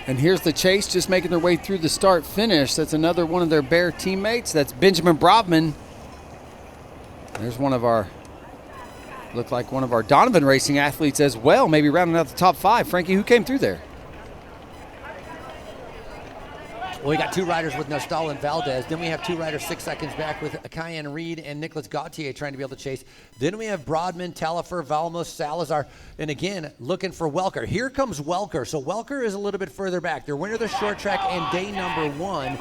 And here's the chase, just making their way through the start-finish. That's another one of their Bear teammates. That's Benjamin Brobman. There's one of our, looked like one of our Donovan Racing athletes as well, maybe rounding out the top 5. Frankie, who came through there? Well, we got 2 riders with Nestal and Valdez. Then we have 2 riders 6 seconds back with Kyan Reed and Nicholas Gauthier trying to be able to chase. Then we have Broadman, Talifer, Valmos, Salazar, and again, looking for Welker. Here comes Welker. So Welker is a little bit further back. Their winner of the short track and day number 1,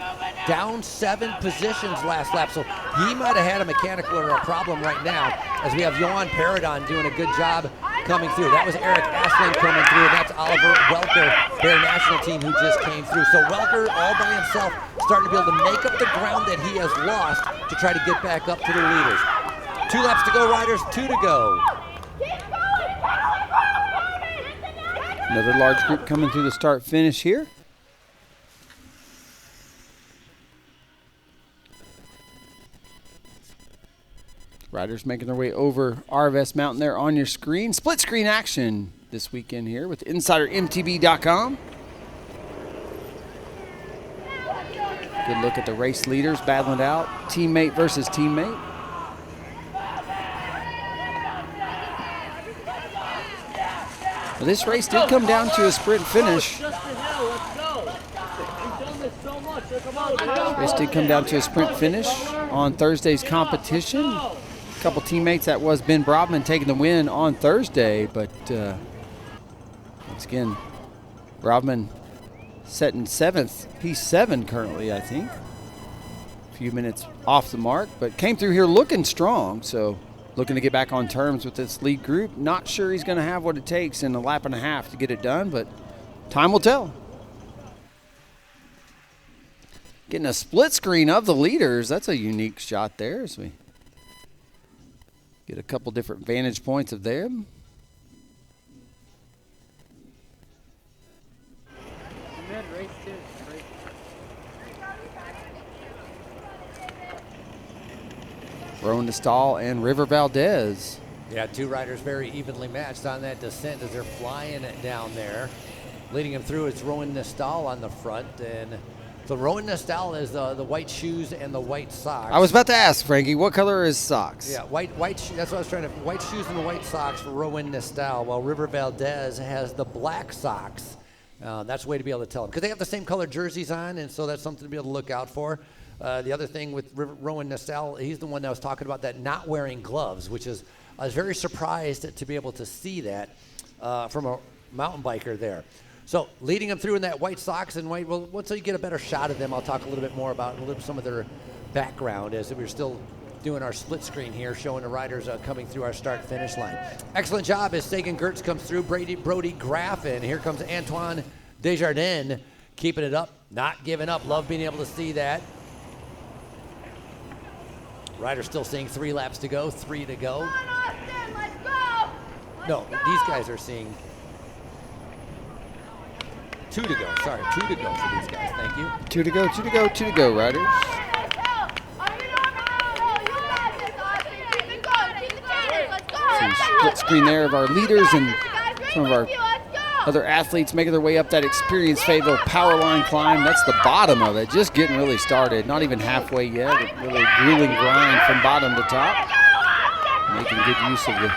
down 7 positions last lap. So he might have had a mechanical or a problem right now as we have Johan Paradon doing a good job coming through. That was Eric Asling coming through, and that's Oliver Welker, Bear National Team, who just came through. So Welker all by himself starting to be able to make up the ground that he has lost to try to get back up to the leaders. 2 laps to go, riders, 2 to go. Another large group coming through the start-finish here. Riders making their way over RVS Mountain there on your screen. Split screen action this weekend here with InsiderMTB.com. Good look at the race leaders battling it out, teammate versus teammate. Well, this race did come down to a sprint finish. This did come down to a sprint finish on Thursday's competition. A couple teammates, that was Ben Brobman taking the win on Thursday, but once again, Brobman setting 7th, P7 currently, I think. A few minutes off the mark, but came through here looking strong, so looking to get back on terms with this lead group. Not sure he's going to have what it takes in a lap and a half to get it done, but time will tell. Getting a split screen of the leaders. That's a unique shot there as we get a couple different vantage points of them. Rowan Nestal and River Valdez. Yeah, 2 riders very evenly matched on that descent as they're flying it down there. Leading him through is Rowan Nestal on the front, and so Rowan Nestal is the white shoes and the white socks. I was about to ask, Frankie, what color is socks? Yeah, white. That's what I was trying to. White shoes and the white socks for Rowan Nestal, while River Valdez has the black socks. That's a way to be able to tell them because they have the same color jerseys on, and so that's something to be able to look out for. The other thing with Rowan Nestal, he's the one that was talking about that not wearing gloves, which is I was very surprised to be able to see that from a mountain biker there. So leading them through in that white socks and white, well, once you get a better shot of them, I'll talk a little bit more about some of their background as we're still doing our split screen here, showing the riders coming through our start-finish line. Excellent job as Sagan Gertz comes through, Brody Graff, and here comes Antoine Desjardins keeping it up, not giving up. Love being able to see that. Riders still seeing 3 laps to go, 3 to go. No, these guys are seeing 2 to go. Sorry, 2 to go for these guys. Thank you. 2 to go, 2 to go, 2 to go, riders. Some split screen there of our leaders and some of our other athletes making their way up that experienced Fayetteville power line climb. That's the bottom of it, just getting really started. Not even halfway yet. A really grueling grind from bottom to top. Making good use of the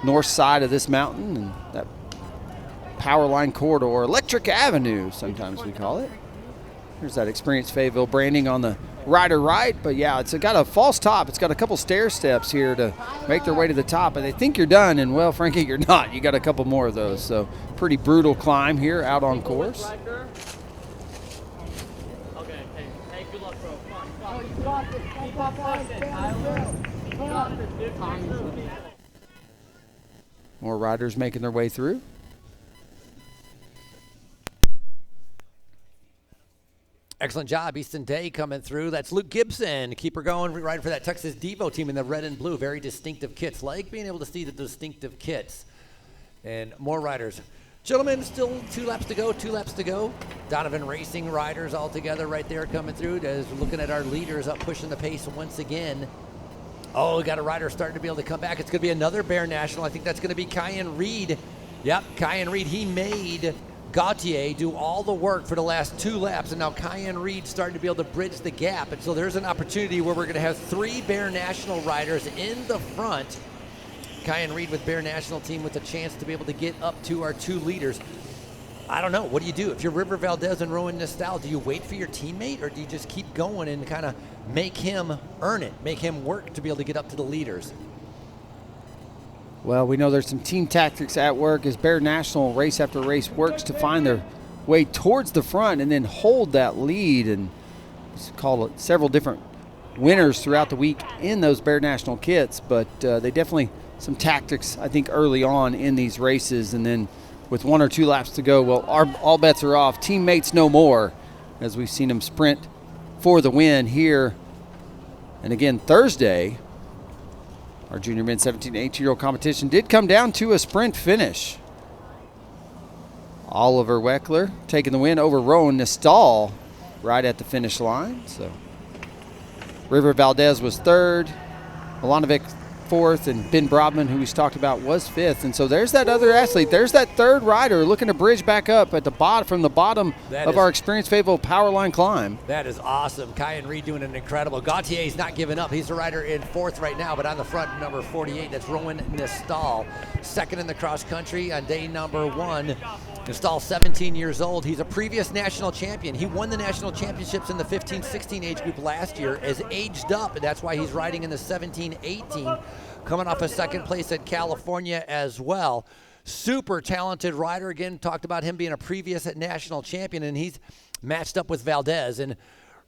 north side of this mountain and that power line corridor. Electric Avenue, sometimes we call it. There's that experienced Fayetteville branding on the rider right, but yeah, it's got a false top. It's got a couple stair steps here to make their way to the top, and they think you're done, and well, Frankie, you're not. You got a couple more of those, so pretty brutal climb here out on course. More riders making their way through. Excellent job, Easton Day coming through. That's Luke Gibson. Keep her going, riding for that Texas Devo team in the red and blue. Very distinctive kits. Like being able to see the distinctive kits. And more riders. Gentlemen, still 2 laps to go, 2 laps to go. Donovan Racing riders all together right there coming through. As we're looking at our leaders up pushing the pace once again. Oh, we got a rider starting to be able to come back. It's going to be another Bear National. I think that's going to be Kyan Reed. Yep, Kyan Reed. He made Gautier do all the work for the last 2 laps, and now Kyan Reed starting to be able to bridge the gap. And so there's an opportunity where we're going to have 3 Bear National riders in the front. Kyan Reed with Bear National team with a chance to be able to get up to our 2 leaders. I don't know. What do you do? If you're River Valdez and Rowan Nestal, do you wait for your teammate, or do you just keep going and kind of make him earn it, make him work to be able to get up to the leaders? Well, we know there's some team tactics at work as Bear National race after race works to find their way towards the front and then hold that lead, and call it several different winners throughout the week in those Bear National kits, but they definitely some tactics, I think, early on in these races, and then with 1 or 2 laps to go, well, all bets are off. Teammates no more, as we've seen them sprint for the win here. And again, Thursday, our junior men's 17 to 18-year-old competition did come down to a sprint finish. Oliver Weckler taking the win over Rowan Nestal right at the finish line. So River Valdez was 3rd, Milanovic 4th, and Ben Brobman, who we talked about, was 5th. And so there's that other athlete. There's that 3rd rider looking to bridge back up at the bottom from the bottom of our experienced Fayetteville power line climb. That is awesome. Kyan Reed doing an incredible. Gautier's not giving up. He's the rider in 4th right now, but on the front, number 48, that's Rowan Nestal. 2nd in the cross country on day number 1. Nestal, 17 years old. He's a previous national champion. He won the national championships in the 15-16 age group last year, has aged up, and that's why he's riding in the 17-18, coming off a 2nd place at California as well. Super talented rider. Again, talked about him being a previous national champion, and he's matched up with Valdez. And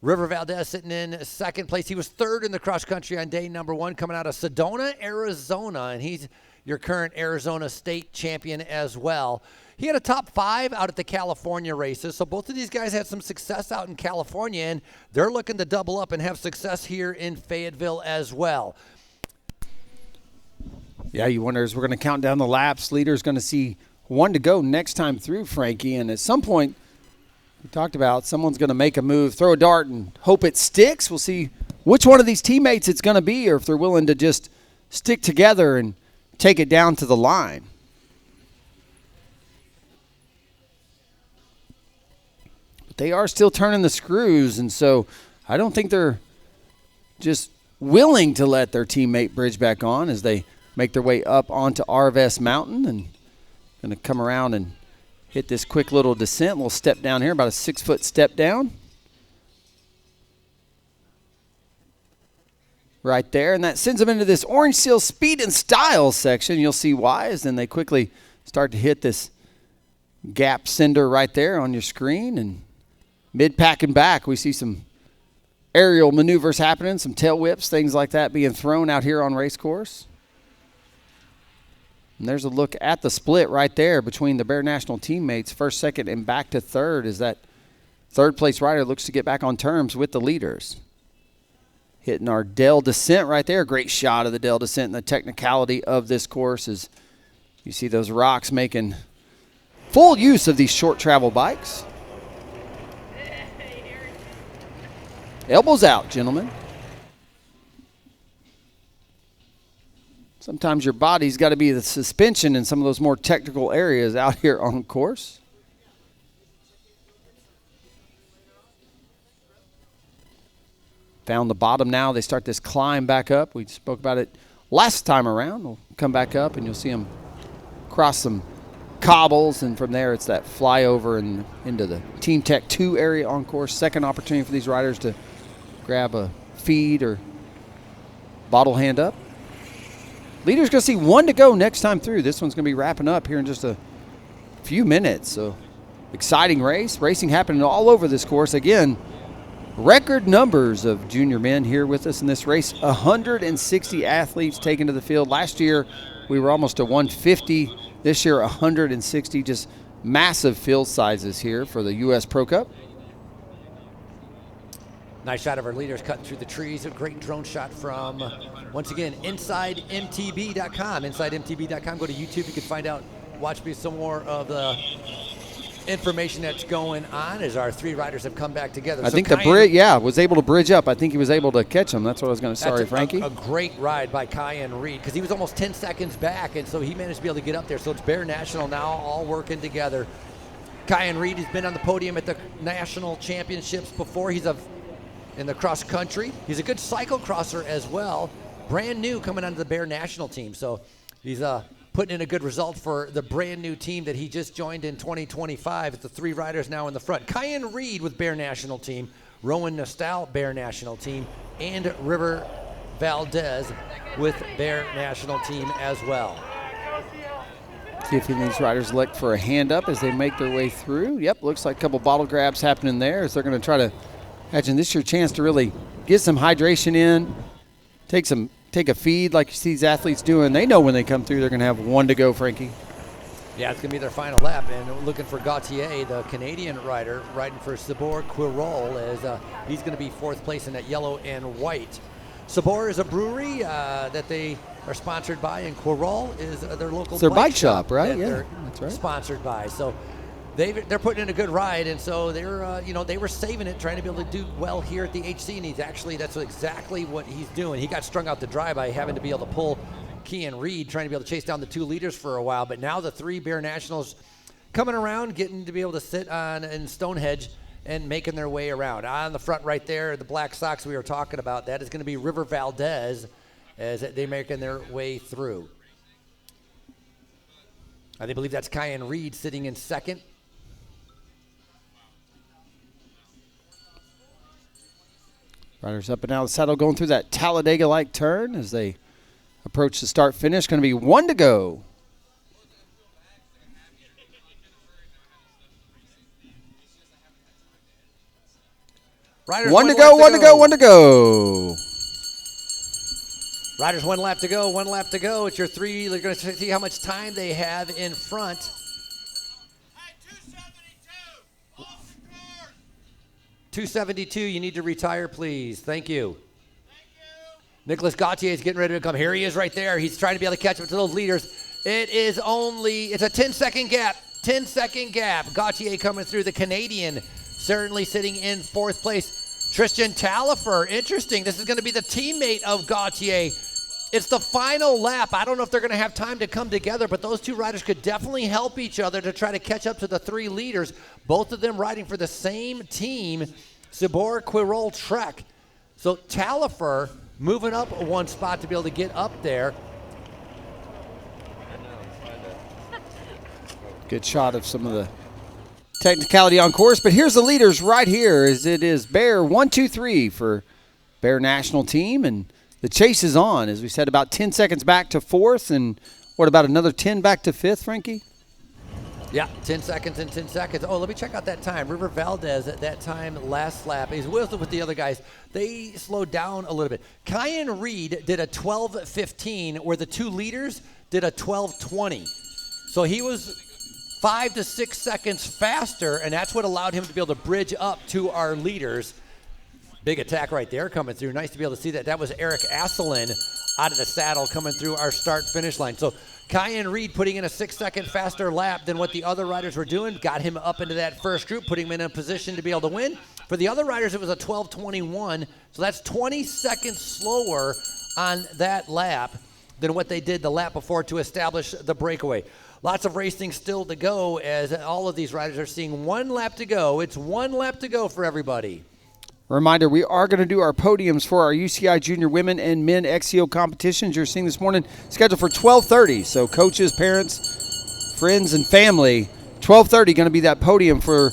River Valdez sitting in 2nd place. He was 3rd in the cross country on day number 1, coming out of Sedona, Arizona, and he's your current Arizona state champion as well. He had a top 5 out at the California races, so both of these guys had some success out in California, and they're looking to double up and have success here in Fayetteville as well. Yeah, you wonder, as we're going to count down the laps, leader's going to see 1 to go next time through, Frankie, and at some point, we talked about someone's going to make a move, throw a dart, and hope it sticks. We'll see which one of these teammates it's going to be, or if they're willing to just stick together and take it down to the line. But they are still turning the screws, and so I don't think they're just willing to let their teammate bridge back on as they make their way up onto Arvest Mountain, and going to come around and hit this quick little descent, little step down here, about a 6-foot step down. Right there, and that sends them into this Orange Seal Speed and Style section. You'll see why, as then they quickly start to hit this gap sender right there on your screen. And mid-pack and back, we see some aerial maneuvers happening, some tail whips, things like that being thrown out here on race course. And there's a look at the split right there between the Bear National teammates, 1st, 2nd, and back to 3rd, as that 3rd-place rider looks to get back on terms with the leaders. Hitting our Dell descent right there. Great shot of the Dell descent, and the technicality of this course is you see those rocks making full use of these short travel bikes. Elbows out, gentlemen. Sometimes your body's got to be the suspension in some of those more technical areas out here on course. Found the bottom now. They start this climb back up. We spoke about it last time around. We'll come back up, and you'll see them cross some cobbles, and from there it's that flyover and into the Team Tech 2 area on course. Second opportunity for these riders to grab a feed or bottle hand up. Leader's going to see 1 to go next time through. This one's going to be wrapping up here in just a few minutes. So exciting race. Racing happening all over this course. Again, record numbers of junior men here with us in this race. 160 athletes taken to the field. Last year, we were almost to 150. This year, 160. Just massive field sizes here for the U.S. Pro Cup. Nice shot of our leaders cutting through the trees. A great drone shot from, once again, InsideMTB.com. InsideMTB.com. Go to YouTube. You can find out, watch me some more of the information that's going on as our 3 riders have come back together. I think the bridge, was able to bridge up. I think he was able to catch him. That's what I was going to say. Sorry, Frankie. A great ride by Kyan Reed because he was almost 10 seconds back, and so he managed to be able to get up there. So it's Bear National now all working together. Kyan Reed has been on the podium at the national championships before. He's in the cross country. He's a good cyclocrosser as well. Brand new coming onto the Bear National team. So he's putting in a good result for the brand new team that he just joined in 2025. It's the 3 riders now in the front. Kyan Reed with Bear National team, Rowan Nostal Bear National team, and River Valdez with Bear National team as well. See if any of these riders elect for a hand up as they make their way through. Yep, looks like a couple bottle grabs happening there as they're going to try to, imagine this is your chance to really get some hydration in, take a feed like you see these athletes doing. They know when they come through they're going to have 1 to go, Frankie. Yeah, it's going to be their final lap, and looking for Gautier, the Canadian rider, riding for Sabor Quirol, as he's going to be 4th place in that yellow and white. Sabor is a brewery that they are sponsored by, and Quirol is their local it's their bike shop, right? Yeah, that's right. Sponsored by. So they're putting in a good ride, and so they're they were saving it, trying to be able to do well here at the HC, and that's exactly what he's doing. He got strung out to dry by having to be able to pull Kyan Reed, trying to be able to chase down the 2 leaders for a while, but now the 3 Bear Nationals coming around, getting to be able to sit on in Stonehenge and making their way around. On the front right there, the black socks we were talking about, that is going to be River Valdez as they're making their way through. I believe that's Kyan Reed sitting in 2nd. Riders up and out of the saddle going through that Talladega-like turn as they approach the start-finish. Going to be 1 to go. Riders, 1 to go, 1 to go, 1 to go. Riders, 1 lap to go, 1 lap to go. It's your 3. They're going to see how much time they have in front. Hey, 272. Off the course. 272, you need to retire, please. Thank you. Nicholas Gautier is getting ready to come. Here he is right there. He's trying to be able to catch up to those leaders. It's a 10-second gap. 10-second gap. Gautier coming through, the Canadian, certainly sitting in 4th place. Tristan Talifer, interesting. This is going to be the teammate of Gautier. It's the final lap. I don't know if they're going to have time to come together, but those 2 riders could definitely help each other to try to catch up to the 3 leaders. Both of them riding for the same team, Sabor Quirol Trek. So Talifer moving up 1 spot to be able to get up there. Good shot of some of the technicality on course, but here's the leaders right here as it is Bear 1, 2, 3 for Bear National team, and the chase is on. As we said, about 10 seconds back to 4th, and what about another 10 back to 5th, Frankie? Yeah, 10 seconds and 10 seconds. Oh, let me check out that time. River Valdez at that time last lap. He's with the other guys. They slowed down a little bit. Kyan Reed did a 12:15, where the 2 leaders did a 12:20. So he was 5 to 6 seconds faster, and that's what allowed him to be able to bridge up to our leaders. Big attack right there coming through. Nice to be able to see that. That was Eric Asselin out of the saddle coming through our start-finish line. So Kyan Reed putting in a 6-second faster lap than what the other riders were doing, got him up into that first group, putting him in a position to be able to win. For the other riders, it was a 12:21, so that's 20 seconds slower on that lap. than what they did the lap before to establish the breakaway. Lots of racing still to go as all of these riders are seeing 1 lap to go. It's 1 lap to go for everybody. Reminder, we are going to do our podiums for our UCI junior women and men XCO competitions you're seeing this morning, scheduled for 12:30. So coaches, parents, friends, and family, 12:30 going to be that podium for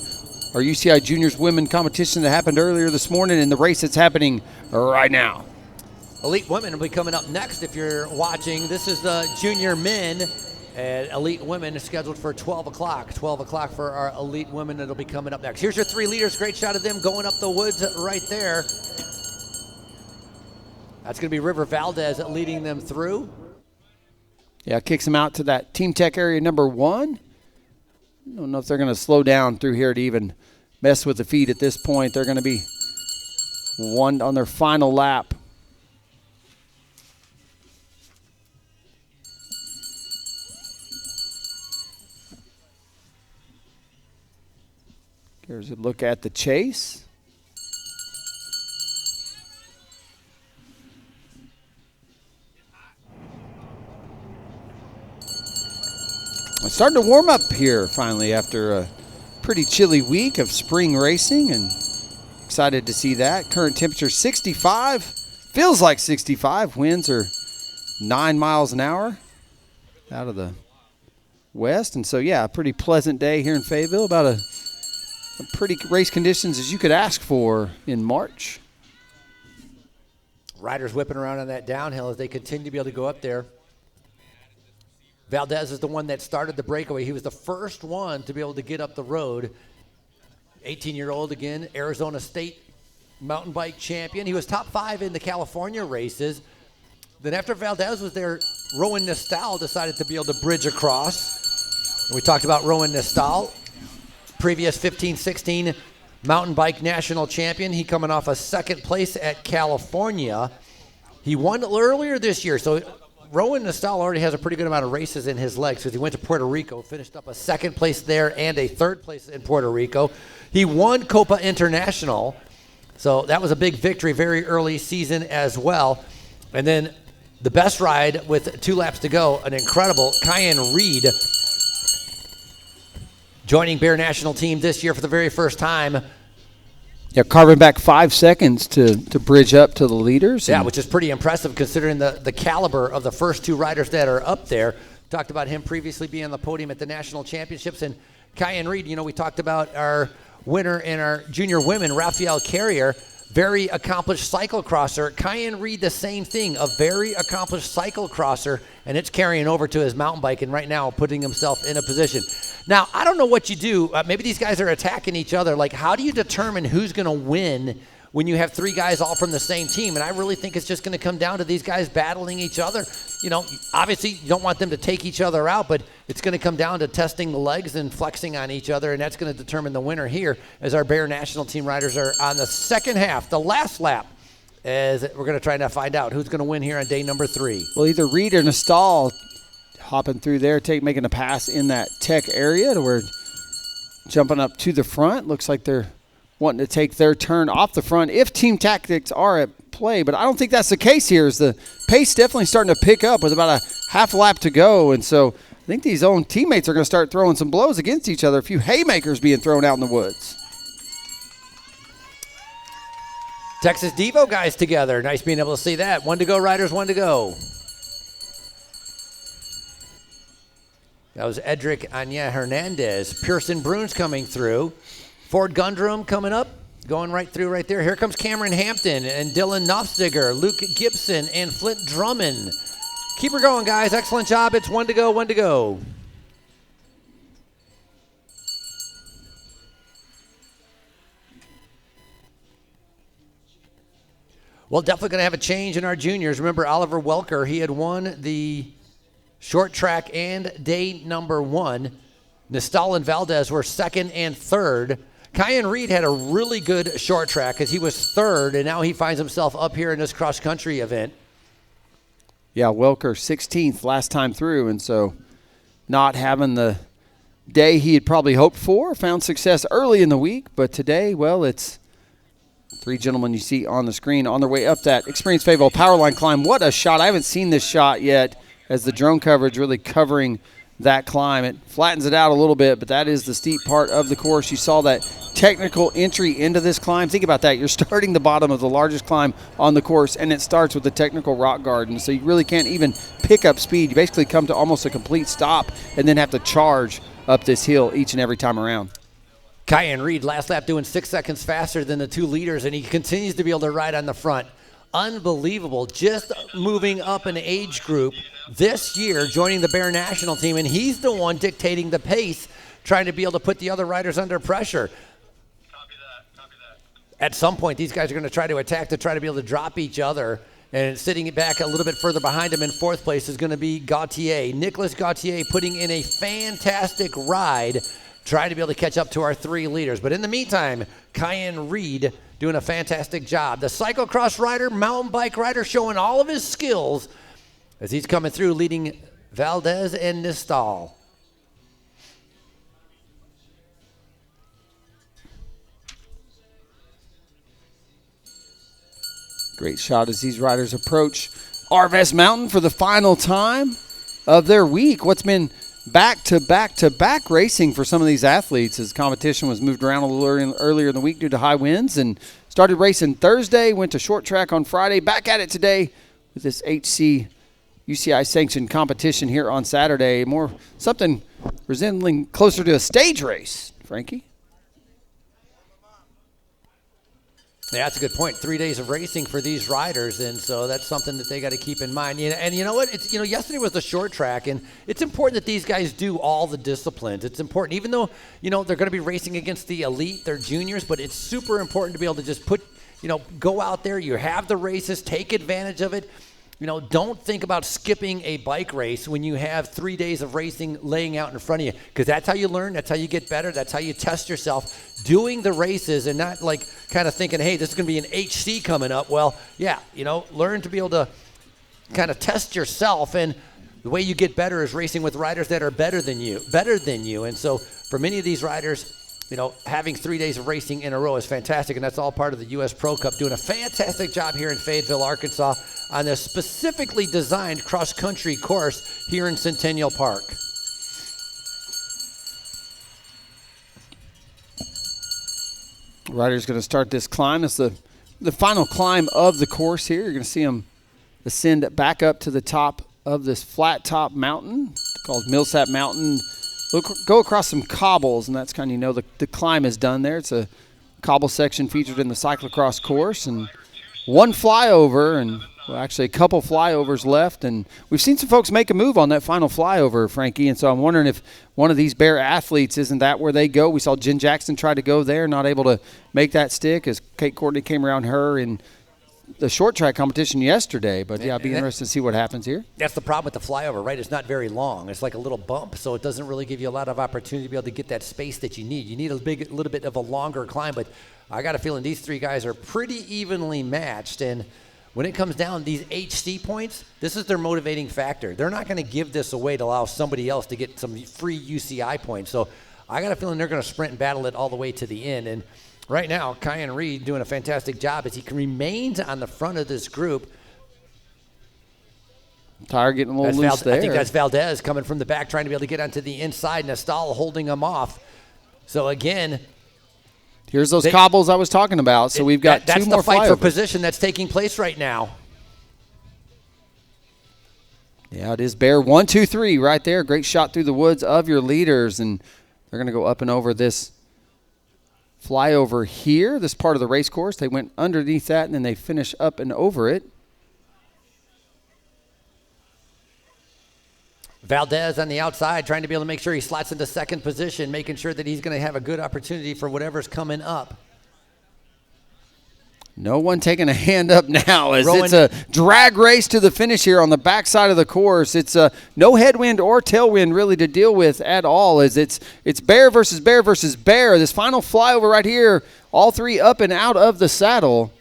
our UCI juniors women competition that happened earlier this morning and the race that's happening right now. Elite women will be coming up next if you're watching. This is the junior men. And elite women is scheduled for 12 o'clock. 12 o'clock for our elite women that'll be coming up next. Here's your 3 leaders. Great shot of them going up the woods right there. That's going to be River Valdez leading them through. Yeah, kicks them out to that Team Tech area number 1. I don't know if they're going to slow down through here to even mess with the feet at this point. They're going to be 1 on their final lap. Here's a look at the chase. It's starting to warm up here finally after a pretty chilly week of spring racing, and excited to see that. Current temperature 65, feels like 65. Winds are 9 miles an hour out of the west, and so yeah, a pretty pleasant day here in Fayetteville. About a pretty race conditions as you could ask for in March. Riders whipping around on that downhill as they continue to be able to go up there. Valdez is the one that started the breakaway. He was the first one to be able to get up the road. 18-year-old again, Arizona State mountain bike champion. He was top 5 in the California races. Then after Valdez was there, Rowan Nestal decided to be able to bridge across. And we talked about Rowan Nestal. Previous 15-16 mountain bike national champion. He coming off a 2nd place at California. He won earlier this year. So Rowan Nestal already has a pretty good amount of races in his legs because he went to Puerto Rico, finished up a 2nd place there and a 3rd place in Puerto Rico. He won Copa International. So that was a big victory very early season as well. And then the best ride with 2 laps to go, an incredible Kyan Reed joining Bear National Team this year for the very first time. Yeah, carving back 5 seconds to bridge up to the leaders. Yeah, which is pretty impressive considering the caliber of the first 2 riders that are up there. Talked about him previously being on the podium at the national championships. And Kyan Reed, we talked about our winner in our junior women, Raphael Carrier, very accomplished cyclocrosser. Kyan Reed, the same thing, a very accomplished cyclocrosser, and it's carrying over to his mountain bike and right now putting himself in a position. Now, I don't know what you do. Maybe these guys are attacking each other. Like, how do you determine who's going to win when you have 3 guys all from the same team? And I really think it's just going to come down to these guys battling each other. Obviously you don't want them to take each other out, but it's going to come down to testing the legs and flexing on each other, and that's going to determine the winner here as our Bear National Team riders are on the second half, the last lap, as we're going to try to find out who's going to win here on day number 3. Well, either Reed or Nestal hopping through there, making a pass in that Tech area to where jumping up to the front. Looks like they're wanting to take their turn off the front if team tactics are at play, but I don't think that's the case here. Is the pace definitely starting to pick up with about a half lap to go, and so I think these own teammates are going to start throwing some blows against each other. A few haymakers being thrown out in the woods. Texas Devo guys together. Nice being able to see that. 1 to go, riders, 1 to go. That was Edric Anya Hernandez. Pearson Bruins coming through. Ford Gundrum coming up, going right through right there. Here comes Cameron Hampton and Dylan Knopfstiger, Luke Gibson, and Flint Drummond. Keep her going, guys. Excellent job. It's 1 to go, 1 to go. Well, definitely going to have a change in our juniors. Remember, Oliver Welker, he had won the short track and day number 1. Nestal and Valdez were 2nd and 3rd. Kyan Reed had a really good short track because he was 3rd, and now he finds himself up here in this cross-country event. Yeah, Welker 16th last time through, and so not having the day he had probably hoped for. Found success early in the week, but today, well, it's Three gentlemen you see on the screen on their way up that experienced Fayetteville power line climb. What a shot. I haven't seen this shot yet as the drone coverage really covering that climb. It flattens it out a little bit, but that is the steep part of the course. You saw that technical entry into this climb. Think about that. You're starting the bottom of the largest climb on the course, and it starts with the technical rock garden. So you really can't even pick up speed. You basically come to almost a complete stop and then have to charge up this hill each and every time around. Kyan Reed, last lap doing 6 seconds faster than the two leaders, and he continues to be able to ride on the front. Unbelievable. Just moving up an age group this year, joining the Bear national team, and he's the one dictating the pace, trying to be able to put the other riders under pressure. Copy that. At some point, these guys are going to try to attack to try to be able to drop each other. And sitting back a little bit further behind him in fourth place is going to be Gauthier. Nicholas Gauthier putting in a fantastic ride, trying to be able to catch up to our three leaders. But in the meantime, Kyan Reed doing a fantastic job. The cyclocross rider, mountain bike rider, showing all of his skills as he's coming through, leading Valdez and Nistal. Great shot as these riders approach Arvest Mountain for the final time of their week. What's been back-to-back-to-back racing for some of these athletes as competition was moved around a little earlier in the week due to high winds, and started racing Thursday, went to short track on Friday, back at it today with this U.C.I. sanctioned competition here on Saturday. More something resembling closer to a stage race, Frankie. Yeah, that's a good point. 3 days of racing for these riders, and so that's something that they got to keep in mind. And you know what? It's, yesterday was the short track, and it's important that these guys do all the disciplines. It's important, even though they're going to be racing against the elite, they're juniors, but it's super important to be able to just go out there. You have the races, take advantage of it. Don't think about skipping a bike race when you have 3 days of racing laying out in front of you, because that's how you learn, that's how you get better, that's how you test yourself, doing the races and not kind of thinking, hey, this is going to be an HC coming up. Well, yeah, learn to be able to kind of test yourself, and the way you get better is racing with riders that are better than you. And so for many of these riders, having 3 days of racing in a row is fantastic, and that's all part of the U.S. Pro Cup, doing a fantastic job here in Fayetteville, Arkansas, on a specifically designed cross-country course here in Centennial Park. Rider's going to start this climb. It's the final climb of the course here. You're going to see him ascend back up to the top of this flat-top mountain called Millsap Mountain. Go across some cobbles, and that's kind of, the climb is done there. It's a cobble section featured in the cyclocross course, and one flyover, and actually a couple flyovers left. And we've seen some folks make a move on that final flyover, Frankie, and so I'm wondering if one of these Bear athletes, isn't that where they go? We saw Jen Jackson try to go there, not able to make that stick as Kate Courtney came around her in the short track competition yesterday. But yeah, it'd be interesting to see what happens here. That's the problem with the flyover, right? It's not very long. It's like a little bump, so it doesn't really give you a lot of opportunity to be able to get that space that you need. You need a little bit of a longer climb, but I got a feeling these three guys are pretty evenly matched. And when it comes down, these HC points, this is their motivating factor. They're not going to give this away to allow somebody else to get some free U.C.I. points. So I got a feeling they're going to sprint and battle it all the way to the end. And right now, Kyan Reed doing a fantastic job as he remains on the front of this group. Tire getting a little loose there. I think that's Valdez coming from the back, trying to be able to get onto the inside. Nistal holding him off. So again, here's those cobbles I was talking about. So we've got two more That's the fight flyovers for position that's taking place right now. Yeah, it is Bear 1, 2, 3 right there. Great shot through the woods of your leaders, and they're going to go up and over this flyover here, this part of the race course. They went underneath that, and then they finish up and over it. Valdez on the outside, trying to be able to make sure he slots into second position, making sure that he's going to have a good opportunity for whatever's coming up. No one taking a hand up now as it's a drag race to the finish here on the backside of the course. It's no headwind or tailwind really to deal with at all, as it's Bear versus Bear versus Bear. This final flyover right here, all three up and out of the saddle.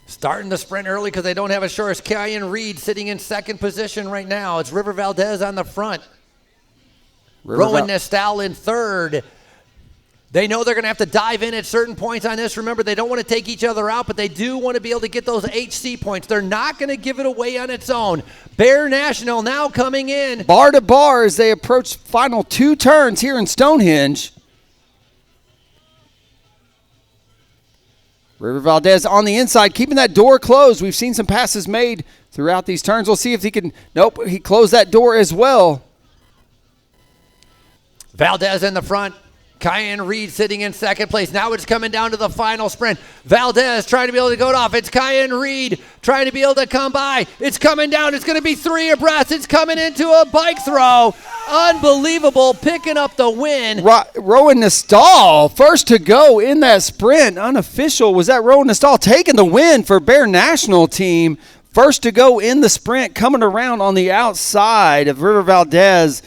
Starting the sprint early because they don't have a short. It's Kyan Reed sitting in second position right now. It's River Valdez on the front. Rowan Nistal in third. They know they're going to have to dive in at certain points on this. Remember, they don't want to take each other out, but they do want to be able to get those HC points. They're not going to give it away on its own. Bear National now coming in. Bar to bar as they approach final 2 turns here in Stonehenge. River Valdez on the inside, keeping that door closed. We've seen some passes made throughout these turns. We'll see if he can. Nope, he closed that door as well. Valdez in the front. Cayenne Reed sitting in second place. Now it's coming down to the final sprint. Valdez trying to be able to go it off. It's Cayenne Reed trying to be able to come by. It's coming down. It's going to be 3 abreast. It's coming into a bike throw. Unbelievable, picking up the win. Rowan Nestal, first to go in that sprint. Unofficial, was that Rowan Nestal taking the win for Bear National team. First to go in the sprint, coming around on the outside of River Valdez.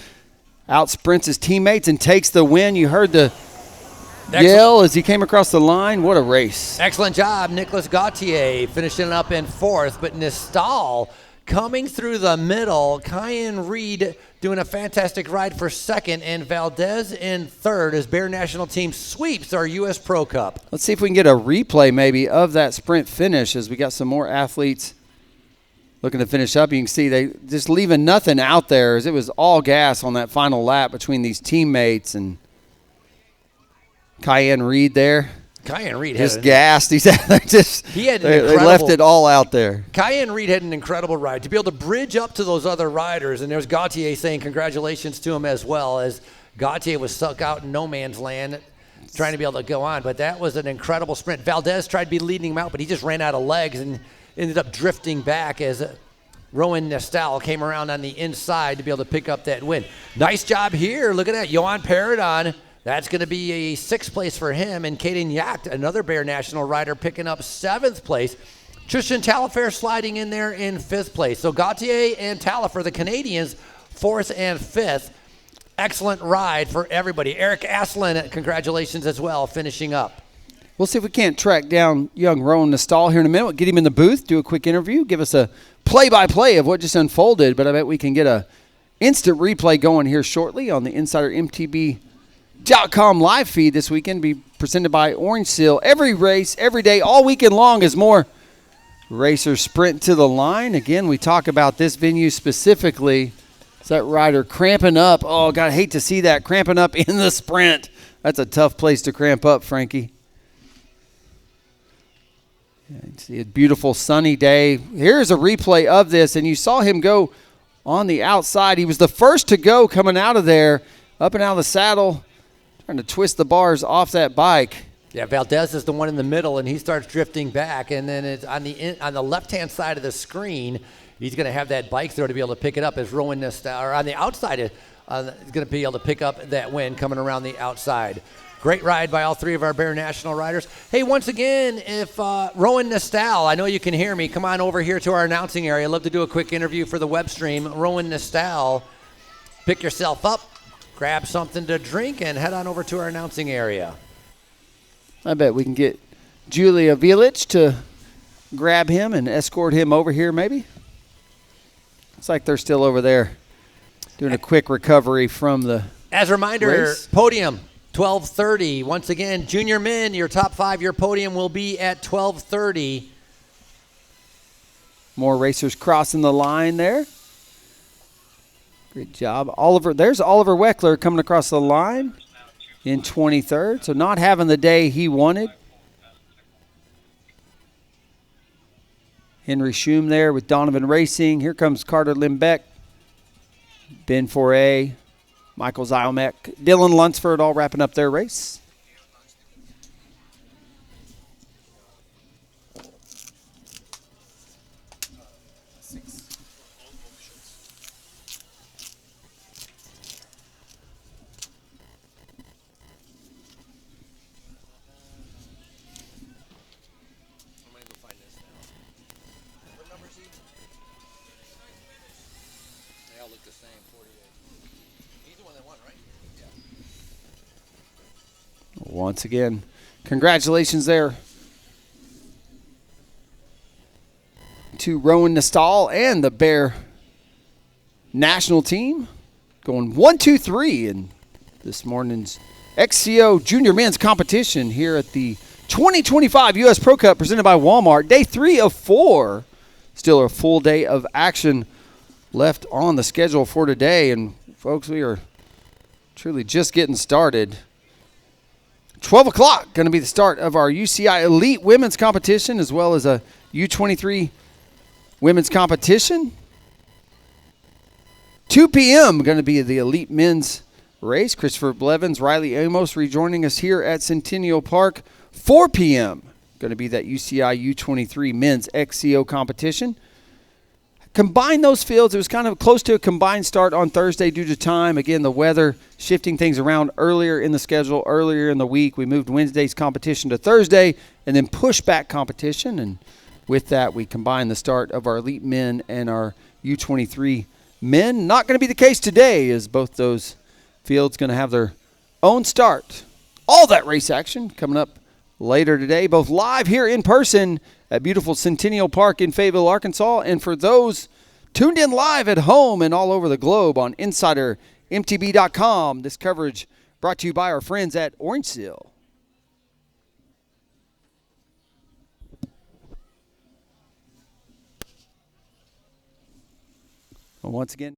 Out sprints his teammates and takes the win. You heard the yell as he came across the line. What a race. Excellent job. Nicholas Gauthier finishing up in 4th, but Nestal coming through the middle. Cayenne Reed doing a fantastic ride for 2nd, and Valdez in 3rd as Bear National team sweeps our U.S. Pro Cup. Let's see if we can get a replay maybe of that sprint finish as we got some more athletes looking to finish up. You can see they just leaving nothing out there as it was all gas on that final lap between these teammates and Cayenne Reed there. Cayenne Reed just gassed. They left it all out there. Cayenne Reed had an incredible ride to be able to bridge up to those other riders, and there's Gauthier saying congratulations to him as well, as Gauthier was stuck out in no man's land trying to be able to go on. But that was an incredible sprint. Valdez tried to be leading him out, but he just ran out of legs and ended up drifting back as Rowan Nestal came around on the inside to be able to pick up that win. Nice job here. Look at that. Johan Paradon. That's going to be a 6th place for him. And Caden Yacht, another Bear National rider, picking up 7th place. Tristan Taillefer sliding in there in 5th place. So Gauthier and Taillefer, the Canadians, 4th and 5th. Excellent ride for everybody. Eric Aslin, congratulations as well, finishing up. We'll see if we can't track down young Rowan Nestal here in a minute. We'll get him in the booth, do a quick interview, give us a play-by-play of what just unfolded. But I bet we can get a instant replay going here shortly on the InsiderMTB.com live feed this weekend. Be presented by Orange Seal. Every race, every day, all weekend long as more racers sprint to the line. Again, we talk about this venue specifically. Is that rider cramping up? Oh, God, I hate to see that, cramping up in the sprint. That's a tough place to cramp up, Frankie. It's a beautiful sunny day. Here's a replay of this, and you saw him go on the outside. He was the first to go coming out of there, up and out of the saddle, trying to twist the bars off that bike. Yeah, Valdez is the one in the middle, and he starts drifting back, and then it's on the left-hand side of the screen, he's going to have that bike throw to be able to pick it up as Rowan Nestal, or on the outside, he's going to be able to pick up that win coming around the outside. Great ride by all 3 of our Bear National riders. Hey, once again, if Rowan Nestal, I know you can hear me, come on over here to our announcing area. I'd love to do a quick interview for the web stream. Rowan Nestal, pick yourself up, grab something to drink, and head on over to our announcing area. I bet we can get Julia Vilic to grab him and escort him over here maybe. Looks like they're still over there doing a quick recovery from the As a reminder, race. Podium 12:30. Once again, junior men, your top 5, your podium will be at 12:30. More racers crossing the line there. Great job. There's Oliver Weckler coming across the line in 23rd. So not having the day he wanted. Henry Schum there with Donovan Racing. Here comes Carter Limbeck, Ben Foray, Michael Zylmek, Dylan Lunsford all wrapping up their race. Once again, congratulations there to Rowan Nestal and the Bear National team. Going 1, 2, 3 in this morning's XCO Junior Men's Competition here at the 2025 U.S. Pro Cup presented by Walmart. Day 3 of 4. Still a full day of action left on the schedule for today. And, folks, we are truly just getting started. 12 o'clock going to be the start of our U.C.I. Elite Women's Competition as well as a U23 Women's Competition. 2 p.m. going to be the Elite Men's race. Christopher Blevins, Riley Amos rejoining us here at Centennial Park. 4 p.m. going to be that UCI U23 Men's XCO competition. Combine those fields. It was kind of close to a combined start on Thursday due to time. Again, the weather shifting things around earlier in the schedule, earlier in the week. We moved Wednesday's competition to Thursday and then pushed back competition. And with that, we combined the start of our elite men and our U23 men. Not going to be the case today, as both those fields going to have their own start. All that race action coming up later today, both live here in person at beautiful Centennial Park in Fayetteville, Arkansas. And for those tuned in live at home and all over the globe on InsiderMTB.com, this coverage brought to you by our friends at Orange Seal. Well, once again,